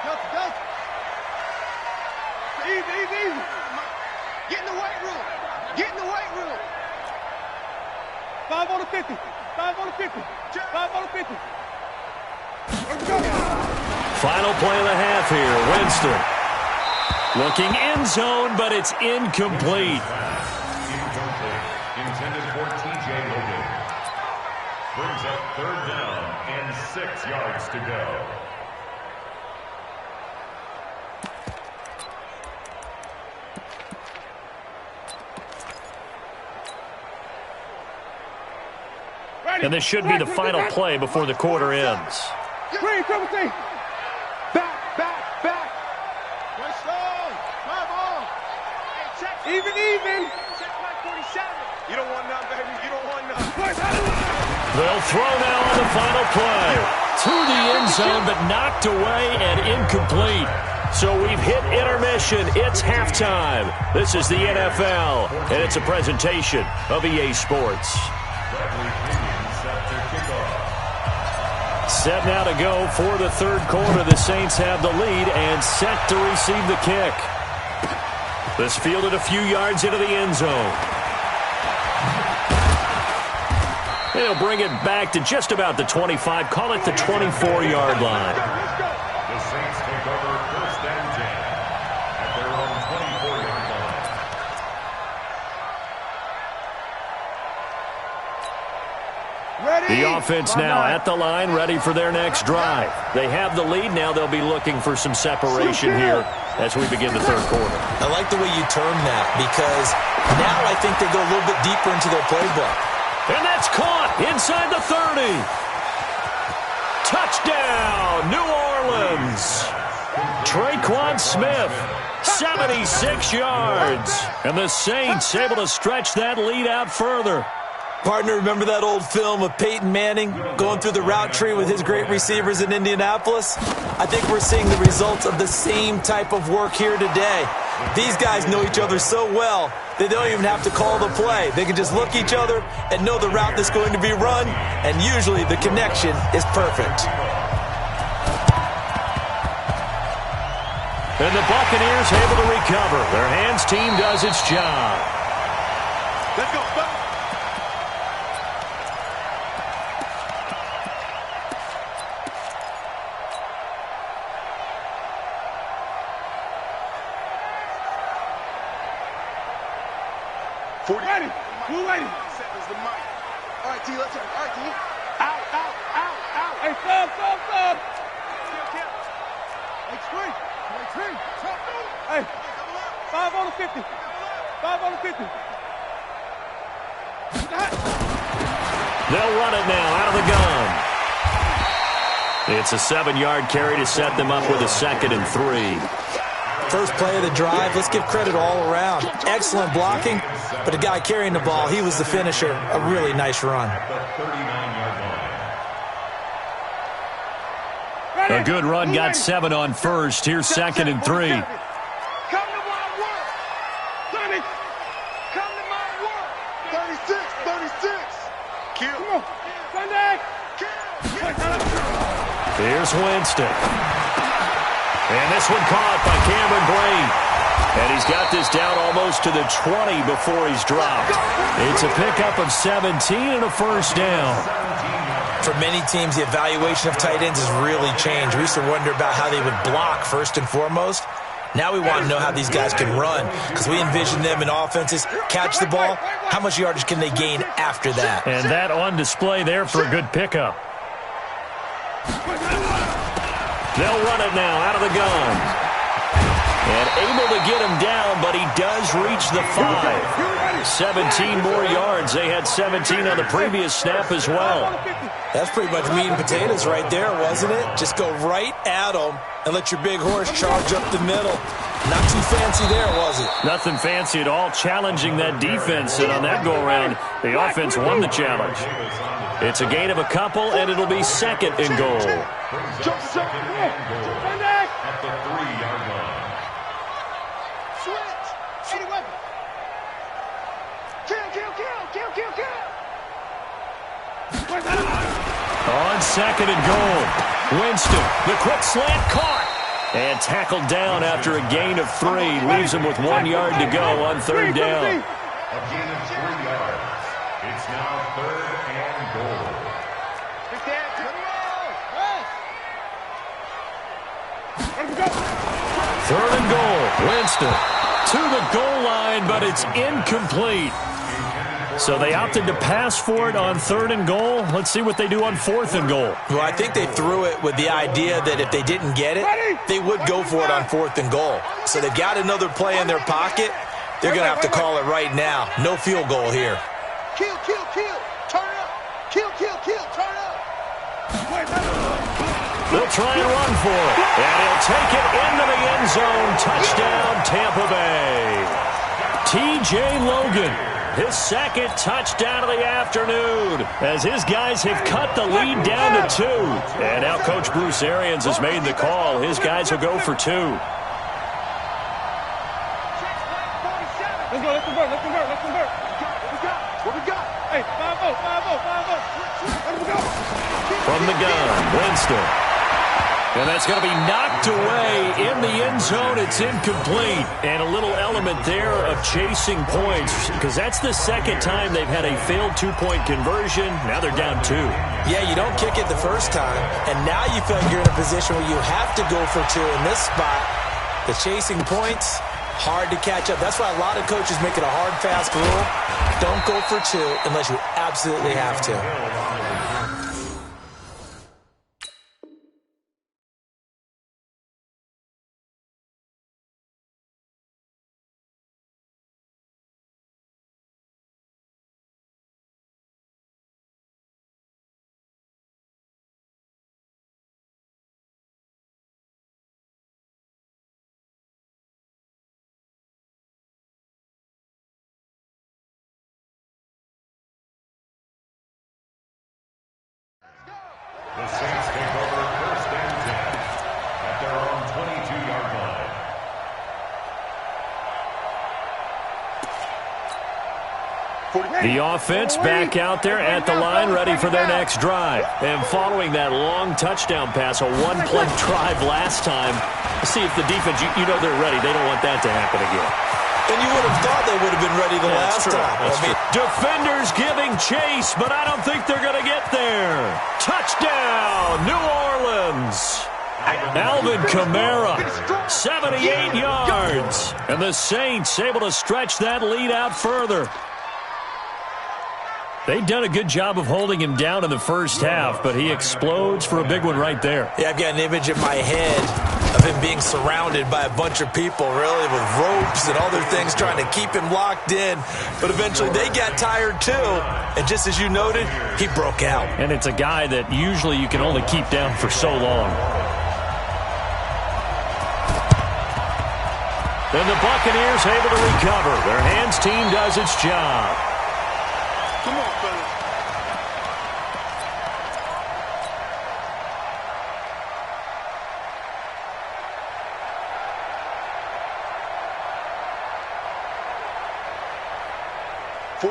Delta. Easy. Get in the weight room. 5 on the 50. 5 on the 50. 5 on the 50. Let's go. Final play of the half here. Winston looking end zone, but it's incomplete. Intended for T.J. Logan. Brings up 3rd down and 6 yards to go. And this should be the final play before the quarter ends. Green, triple T. Back. Let's go. 5 on. Even. Check my 47. You don't want none, baby. You don't want none. They'll throw now on the final play. To the end zone, but knocked away and incomplete. So we've hit intermission. It's halftime. This is the NFL, and it's a presentation of EA Sports. Set now to go for the 3rd quarter. The Saints have the lead and set to receive the kick. This fielded a few yards into the end zone. They'll bring it back to just about the 25. Call it the 24-yard line. The Saints take over 1st and 10 at their own 24-yard line. The offense now at the line, ready for their next drive. They have the lead. Now they'll be looking for some separation here as we begin the 3rd quarter. I like the way you term that because now I think they go a little bit deeper into their playbook. And that's caught inside the 30. Touchdown, New Orleans. Traquan Smith, 76 yards. And the Saints able to stretch that lead out further. Partner, remember that old film of Peyton Manning going through the route tree with his great receivers in Indianapolis? I think we're seeing the results of the same type of work here today. These guys know each other so well, they don't even have to call the play. They can just look each other and know the route that's going to be run, and usually the connection is perfect. And the Buccaneers able to recover. Their hands team does its job. Let's go, Buck. Ready. Who ready? Settles the mic. All right, T, let's go. All right, T. Out. Hey, sub. Kill. Hey, screen. Hey, 5 on the 50. 5 on the 50. They'll run it now out of the gun. It's a 7-yard carry to set them up with a 2nd and 3. First play of the drive, let's give credit all around. Excellent blocking, but the guy carrying the ball, he was the finisher. A really nice run. A good run, got 7 on first. Here's 2nd and 3. Come to my work. Sonny, come to my work. 36. Kill. Come on. Sunday. Kill. Here's Winston. And this one caught by Cameron Brate. And he's got this down almost to the 20 before he's dropped. It's a pickup of 17 and a first down. For many teams, the evaluation of tight ends has really changed. We used to wonder about how they would block first and foremost. Now we want to know how these guys can run because we envision them in offenses, catch the ball, how much yardage can they gain after that? And that on display there for a good pickup. They'll run it now out of the gun. And able to get him down, but he does reach the 5. 17 more yards. They had 17 on the previous snap as well. That's pretty much meat and potatoes right there, wasn't it? Just go right at them and let your big horse charge up the middle. Not too fancy there, was it? Nothing fancy at all, challenging that defense. And on that go-around, the offense won the challenge. It's a gain of a couple, and it'll be 2nd and goal. At the 3-yard line. Switch. On second and goal, Winston, the quick slant caught. And tackled down after a gain of 3. Leaves him with 1 yard to go on third down. A gain of 3 yards. It's now third and goal. Third and goal, Winston to the goal line, but it's incomplete. So they opted to pass for it on third and goal. Let's see what they do on fourth and goal. Well, I think they threw it with the idea that if they didn't get it, they would go for it on fourth and goal. So they've got another play in their pocket. They're going to have to call it right now. No field goal here. Kill, kill, kill. Turn up. Kill, kill, kill. Turn up. They'll try and run for it. And he'll take it into the end zone. Touchdown, Tampa Bay. T.J. Logan, his second touchdown of the afternoon, as his guys have cut the lead down to 2. And now Coach Bruce Arians has made the call. His guys will go for 2. Let's go, let's convert, let's convert, let's convert. What we got? Hey, 5-0, 5-0, 5-0. Let's go. From the gun, Winston. And that's going to be knocked away in the end zone. It's incomplete. And a little element there of chasing points, because that's the second time they've had a failed 2-point conversion. Now they're down 2. Yeah, you don't kick it the first time, and now you feel like you're in a position where you have to go for 2 in this spot. The chasing points, hard to catch up. That's why a lot of coaches make it a hard, fast rule. Don't go for 2 unless you absolutely have to. The Saints take over first and 10 at their own 22-yard line. The offense back out there at the line, ready for their next drive. And following that long touchdown pass, a one-play drive last time, see if the defense, you know they're ready. They don't want that to happen again. And you would have thought they would have been ready the last time. Defenders giving chase, but I don't think they're going to get there. Touchdown, New Orleans. Alvin Kamara, 78 yards. And the Saints able to stretch that lead out further. They've done a good job of holding him down in the first half, but he explodes for a big one right there. Yeah, I've got an image in my head of him being surrounded by a bunch of people, really, with ropes and other things trying to keep him locked in. But eventually they got tired too. And just as you noted, he broke out. And it's a guy that usually you can only keep down for so long. And the Buccaneers able to recover. Their hands team does its job. Come on, fellas.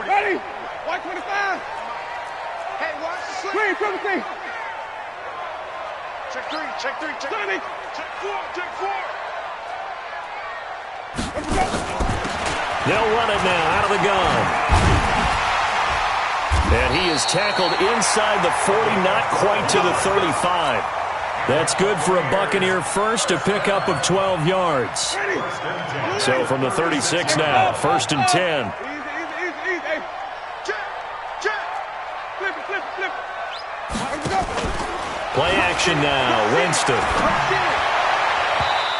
Ready? White 25. Hey, watch the slip. Green, triple T. Check 3, check 3, check 3. Johnny. Check 4, check 4. Let's go. They'll run it now out of the gun. And he is tackled inside the 40, not quite to the 35. That's good for a Buccaneer first, a pickup of 12 yards. So from the 36 now, first and 10. Easy. Hey. Check. Flip it. Let's go. Play action now, Winston.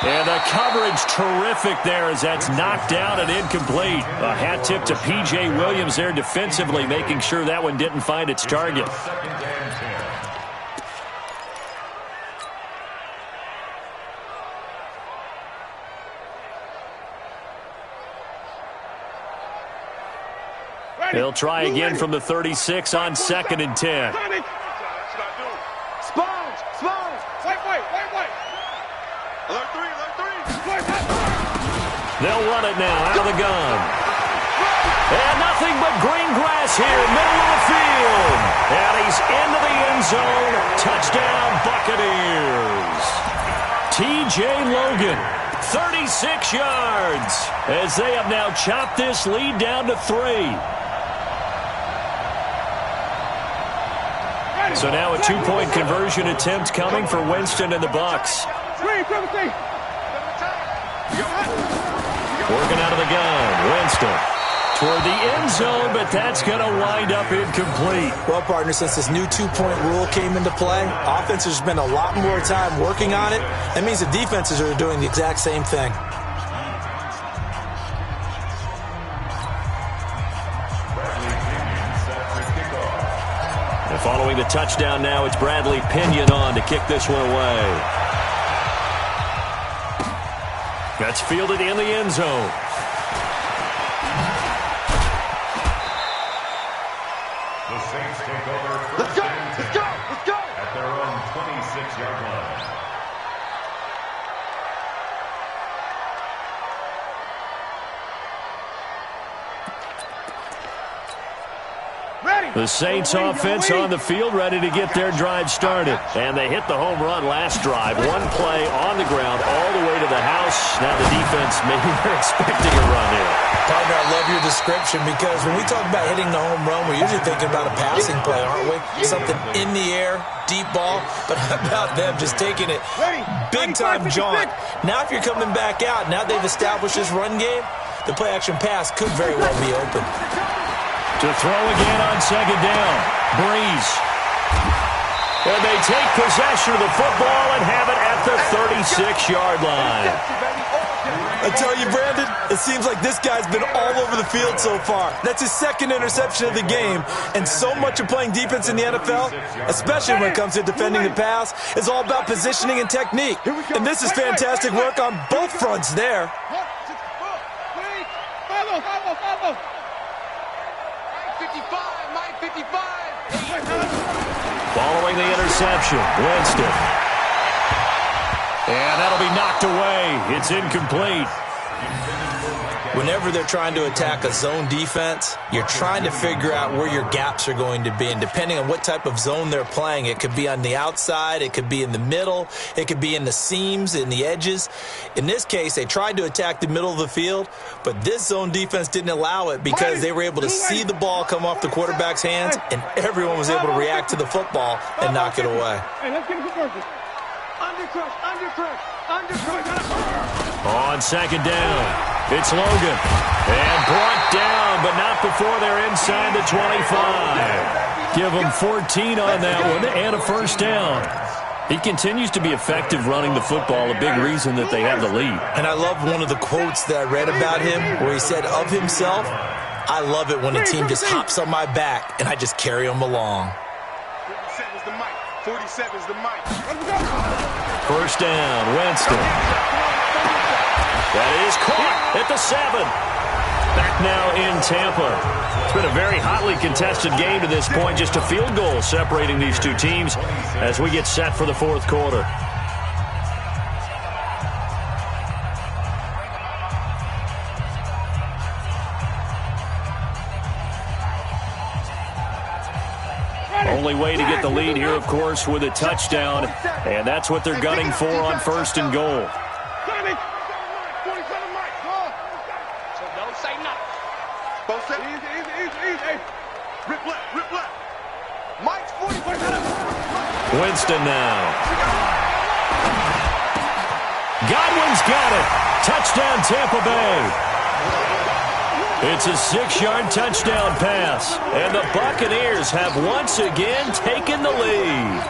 And the coverage terrific there as that's knocked down and incomplete. A hat tip to P.J. Williams there defensively, making sure that one didn't find its target. Second and 10. Ready. They'll try again from the 36 on second and 10. Johnny. Sponge. White. Alert 3. They'll run it now out of the gun. And nothing but green grass here, middle of the field. And he's into the end zone. Touchdown, Buccaneers. T.J. Logan, 36 yards, as they have now chopped this lead down to 3. So now a 2-point conversion attempt coming for Winston and the Bucs. Working out of the gun, Winston toward the end zone, but that's going to wind up incomplete. Well, partner, since this new 2-point rule came into play, offenses spend a lot more time working on it. That means the defenses are doing the exact same thing. And following the touchdown now, it's Bradley Pinion on to kick this one away. That's fielded in the end zone. The Saints take over Let's go! Let's go! Let's go! at their own 26-yard line. The Saints offense on the field, ready to get their drive started. And they hit the home run last drive. One play on the ground all the way to the house. Now the defense, maybe they're expecting a run here. Partner, I love your description because when we talk about hitting the home run, we're usually thinking about a passing play, aren't we? Something in the air, deep ball. But how about them just taking it big-time jaunt? Now if you're coming back out, now they've established this run game, the play-action pass could very well be open. To throw again on second down. Breeze. And they take possession of the football and have it at the 36-yard line. I tell you, Brandon, it seems like this guy's been all over the field so far. That's his second interception of the game. And so much of playing defense in the NFL, especially when it comes to defending the pass, is all about positioning and technique. And this is fantastic work on both fronts there. Follow. 55, Mike 55. Following the interception, Winston. And that'll be knocked away. It's incomplete. Whenever they're trying to attack a zone defense, you're trying to figure out where your gaps are going to be. And depending on what type of zone they're playing, it could be on the outside, it could be in the middle, it could be in the seams, in the edges. In this case, they tried to attack the middle of the field, but this zone defense didn't allow it because they were able to see the ball come off the quarterback's hands, and everyone was able to react to the football and knock it away. Hey, let's get it to On second down, it's Logan. And brought down, but not before they're inside the 25. Give them 14 on that one and a first down. He continues to be effective running the football, a big reason that they have the lead. And I love one of the quotes that I read about him where he said of himself, I love it when a team just hops on my back and I just carry them along. 47's the mic. 47's the mic. First down, Winston. That is caught at the 7. Back now in Tampa. It's been a very hotly contested game to this point. Just a field goal separating these two teams as we get set for the fourth quarter. Only way to get the lead here, of course, with a touchdown, and that's what they're gunning for on first and goal. Winston now. Godwin's got it. Touchdown, Tampa Bay. It's a 6-yard touchdown pass, and the Buccaneers have once again taken the lead.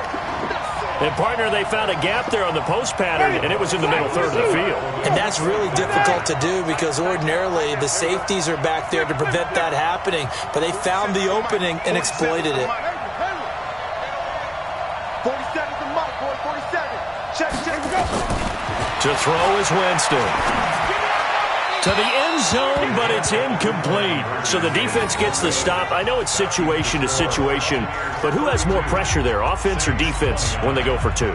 And, partner, they found a gap there on the post pattern, and it was in the middle third of the field. And that's really difficult to do because ordinarily the safeties are back there to prevent that happening, but they found the opening and exploited it. 47's the mic, boy. 47. Check. To throw is Winston. To the end zone, but it's incomplete. So the defense gets the stop. I know it's situation to situation, but who has more pressure there, offense or defense, when they go for two?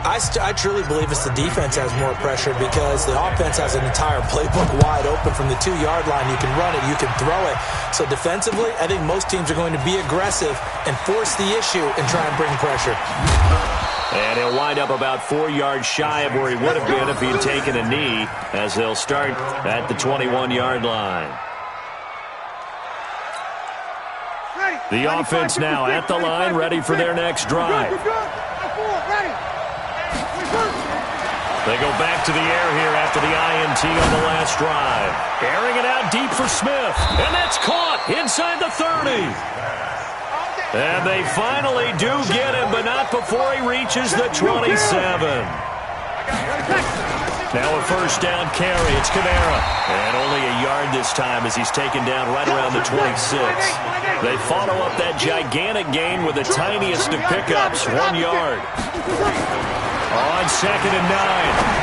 I truly believe it's the defense has more pressure because the offense has an entire playbook wide open from the 2-yard line. You can run it, you can throw it. So defensively, I think most teams are going to be aggressive and force the issue and try and bring pressure. And he'll wind up about 4 yards shy of where he would have been if he had taken a knee, as they'll start at the 21-yard line. The offense now at the line, ready for their next drive. They go back to the air here after the INT on the last drive. Airing it out deep for Smith. And that's caught inside the 30. And they finally do get him, but not before he reaches the 27. Now a first down carry. It's Kamara. And only a yard this time as he's taken down right around the 26. They follow up that gigantic gain with the tiniest of pickups, 1 yard. On 2nd and 9,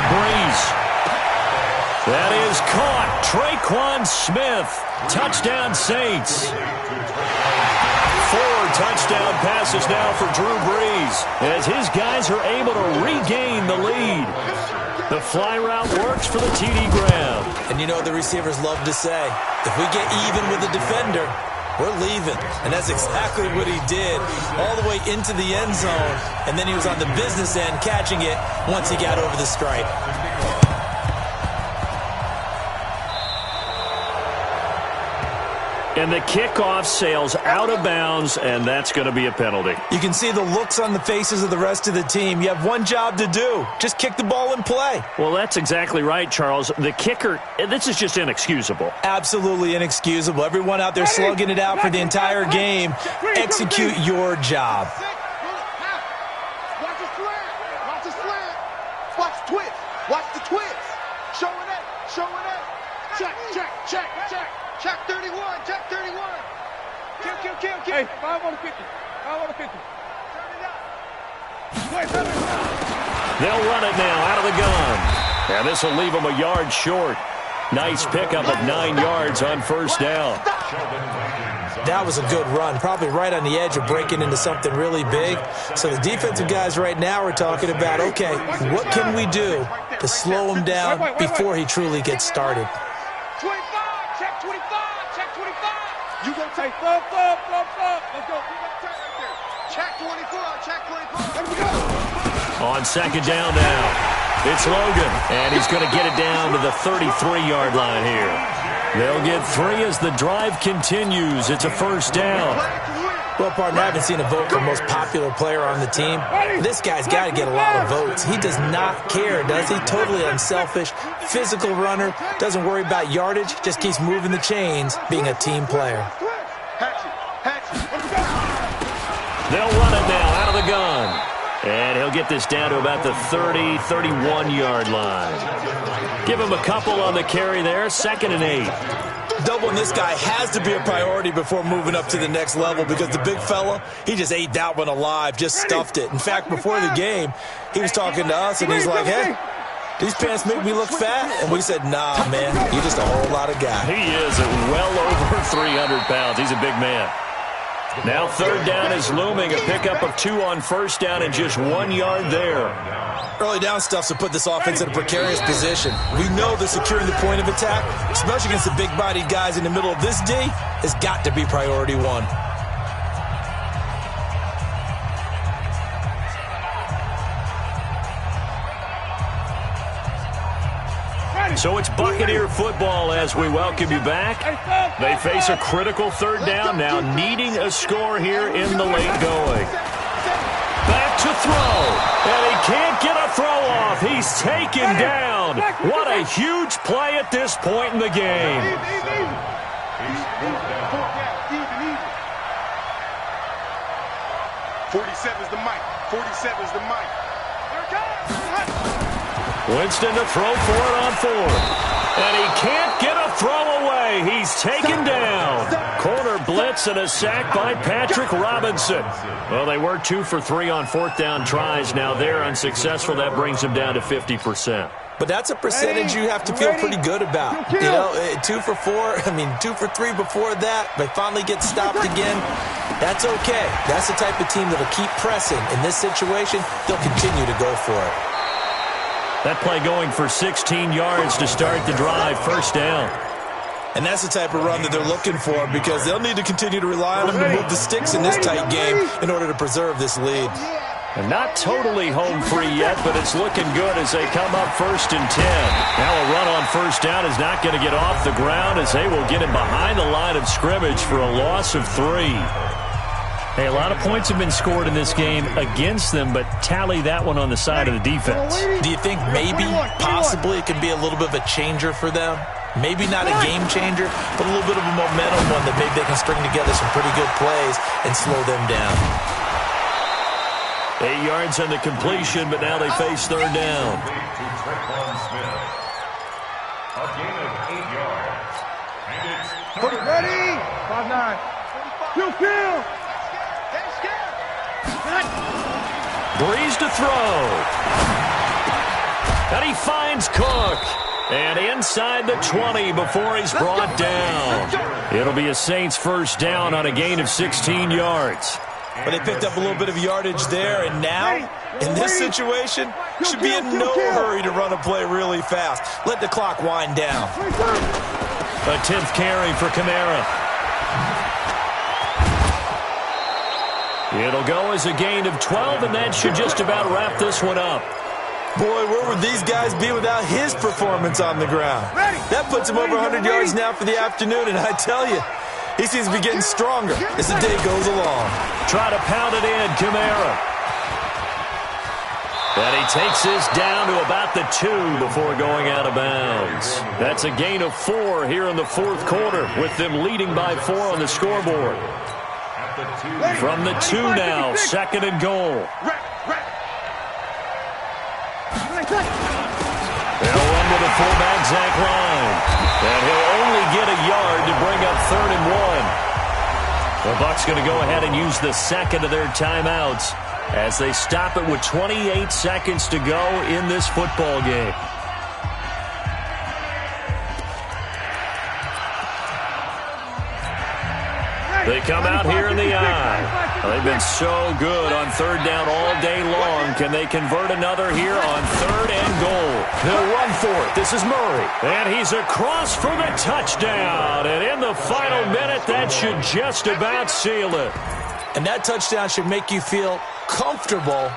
Breeze. That is caught. Traquan Smith. Touchdown Saints. 4 touchdown passes now for Drew Brees as his guys are able to regain the lead. The fly route works for the TD Graham. And you know what the receivers love to say? If we get even with the defender, we're leaving. And that's exactly what he did, all the way into the end zone. And then he was on the business end catching it once he got over the stripe. And the kickoff sails out of bounds, and that's going to be a penalty. You can see the looks on the faces of the rest of the team. You have one job to do. Just kick the ball and play. Well, that's exactly right, Charles. The kicker, this is just inexcusable. Absolutely inexcusable. Everyone out there slugging it out for the entire game. Execute your job. Watch the slant. Watch the slant. Watch the twist. Watch the twist. Showing it. Showing it. Check, check, check, check. Check 31. Check 31. Kill. Hey, 5 on the 50. 5 on the 50. Turn it up. They'll run it now out of the gun. And this will leave them a yard short. Nice pickup of 9 yards on first down. That was a good run, probably right on the edge of breaking into something really big. So the defensive guys right now are talking about, okay, what can we do to slow him down before he truly gets started? 25. Check 25. Check 25. You gonna take flop. Let's go. We got check right there. Check 24. Check 24. There we go. On second down now, it's Logan, and he's going to get it down to the 33-yard line here. They'll get 3 as the drive continues. It's a first down. Well, partner, I haven't seen a vote for most popular player on the team. This guy's got to get a lot of votes. He does not care, does he? Totally unselfish, physical runner, doesn't worry about yardage, just keeps moving the chains, being a team player. They'll run it now out of the gun. And he'll get this down to about the 30, 31-yard line. Give him a couple on the carry there, 2nd and 8. Doubling this guy has to be a priority before moving up to the next level because the big fella, he just ate that one alive, just stuffed it. In fact, before the game, he was talking to us, and he's like, hey, these pants make me look fat? And we said, nah, man, you're just a whole lot of guy. He is well over 300 pounds. He's a big man. Now 3rd down is looming. A pickup of 2 on first down and just 1 yard there. Early down stuff's to put this offense in a precarious position. We know that securing the point of attack, especially against the big-bodied guys in the middle of this D, has got to be priority 1. So it's Buccaneer football as we welcome you back. They face a critical 3rd down now, needing a score here in the late going. Back to throw, and he can't get a throw off. He's taken down. What a huge play at this point in the game. 47's the mic. 47's the mic. Winston to throw for it on 4th. And he can't get a throw away. He's taken down. Corner blitz and a sack by Patrick Robinson. Well, they were 2 for 3 on 4th down tries. Now they're unsuccessful. That brings them down to 50%. But that's a percentage you have to feel pretty good about. You know, 2 for 4, 2 for 3 before that. They finally get stopped again. That's okay. That's the type of team that'll keep pressing. In this situation, they'll continue to go for it. That play going for 16 yards to start the drive, first down. And that's the type of run that they're looking for because they'll need to continue to rely on them to move the sticks in this tight game in order to preserve this lead. And not totally home free yet, but it's looking good as they come up 1st and 10. Now a run on first down is not going to get off the ground as they will get him behind the line of scrimmage for a loss of 3. Hey, a lot of points have been scored in this game against them, but tally that one on the side of the defense. Do you think maybe, possibly, it could be a little bit of a changer for them? Maybe not a game changer, but a little bit of a momentum one that maybe they can string together some pretty good plays and slow them down. 8 yards on the completion, but now they face third down. A gain of 8 yards. And it's ready. 5-9. Kill. Breeze to throw. And he finds Cook. And inside the 20 before he's brought down. It'll be a Saints first down on a gain of 16 yards. But they picked up a little bit of yardage there, and now, in this situation, should be in no hurry to run a play really fast. Let the clock wind down. A 10th carry for Kamara. It'll go as a gain of 12, and that should just about wrap this one up. Boy, where would these guys be without his performance on the ground? That puts him over 100 yards now for the afternoon, and I tell you, he seems to be getting stronger as the day goes along. Try to pound it in, Kamara. And he takes this down to about the 2 before going out of bounds. That's a gain of 4 here in the fourth quarter, with them leading by 4 on the scoreboard. From the 2 now, 2nd and goal. They'll run with a fullback Zach line. And he'll only get a yard to bring up 3rd and 1. The Bucs going to go ahead and use the second of their timeouts as they stop it with 28 seconds to go in this football game. They come out here in the eye. They've been so good on third down all day long. Can they convert another here on 3rd and goal? They'll run for it. This is Murray. And he's across for the touchdown. And in the final minute, that should just about seal it. And that touchdown should make you feel comfortable.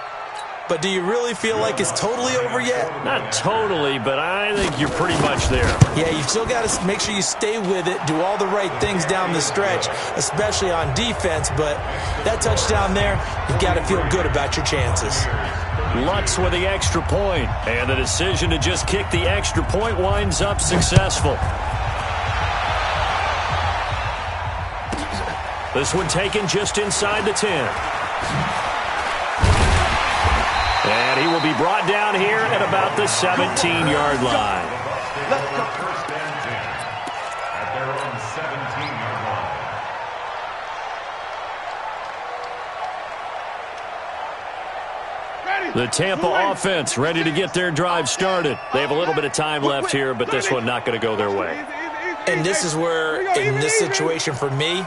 But do you really feel like it's totally over yet? Not totally, but I think you're pretty much there. Yeah, you still got to make sure you stay with it, do all the right things down the stretch, especially on defense. But that touchdown there, you've got to feel good about your chances. Lutz with the extra point, and the decision to just kick the extra point winds up successful. This one taken just inside the 10. And he will be brought down here at about the 17-yard line. First and 10 at their own 17-yard line. The Tampa offense ready to get their drive started. They have a little bit of time left here, but this one not going to go their way. And this is where, in this situation for me,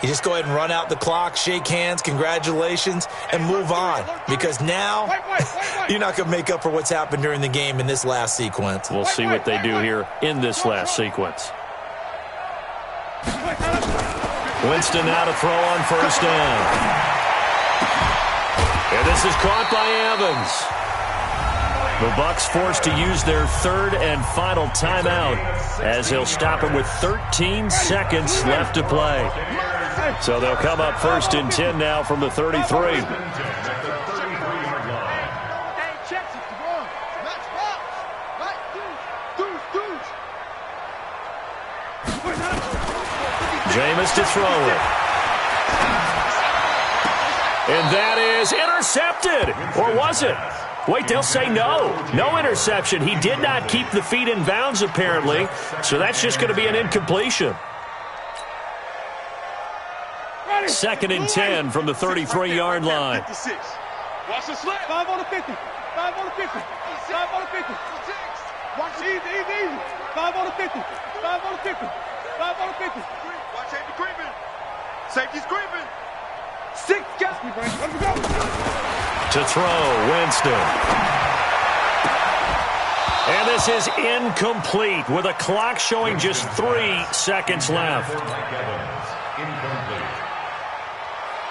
you just go ahead and run out the clock, shake hands, congratulations, and move on. Because now, you're not going to make up for what's happened during the game in this last sequence. We'll see what they do here in this last sequence. Winston now to throw on first down. And this is caught by Evans. The Bucs forced to use their 3rd and final timeout as he'll stop it with 13 seconds left to play. So they'll come up 1st and 10 now from the 33. Jameis to throw it. And that is intercepted. Or was it? Wait, they'll say no. No interception. He did not keep the feet in bounds, apparently. So that's just going to be an incompletion. 2nd and 10 from the 33-yard line. Watch the slip. 5 on the 50. 5 on the 50. 5 on the 50. Watch it. Easy. 5 on the 50. 5 on the 50. 5 on the 50. Watch safety creeping. Safety's creeping. 6 got me, Brent. Let's go. To throw, Winston. And this is incomplete with a clock showing just 3 seconds left. Mike Evans, incomplete.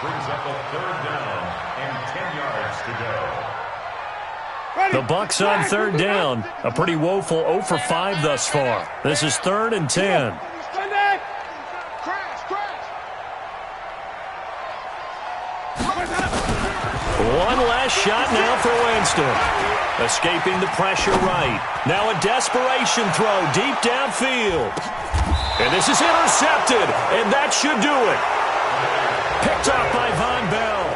Brings up a 3rd down and 10 yards to go. The Bucs on 3rd down. A pretty woeful 0 for 5 thus far. This is 3rd and 10. One last shot now for Winston. Escaping the pressure right. Now a desperation throw deep downfield. And this is intercepted, and that should do it. Picked up by Von Bell.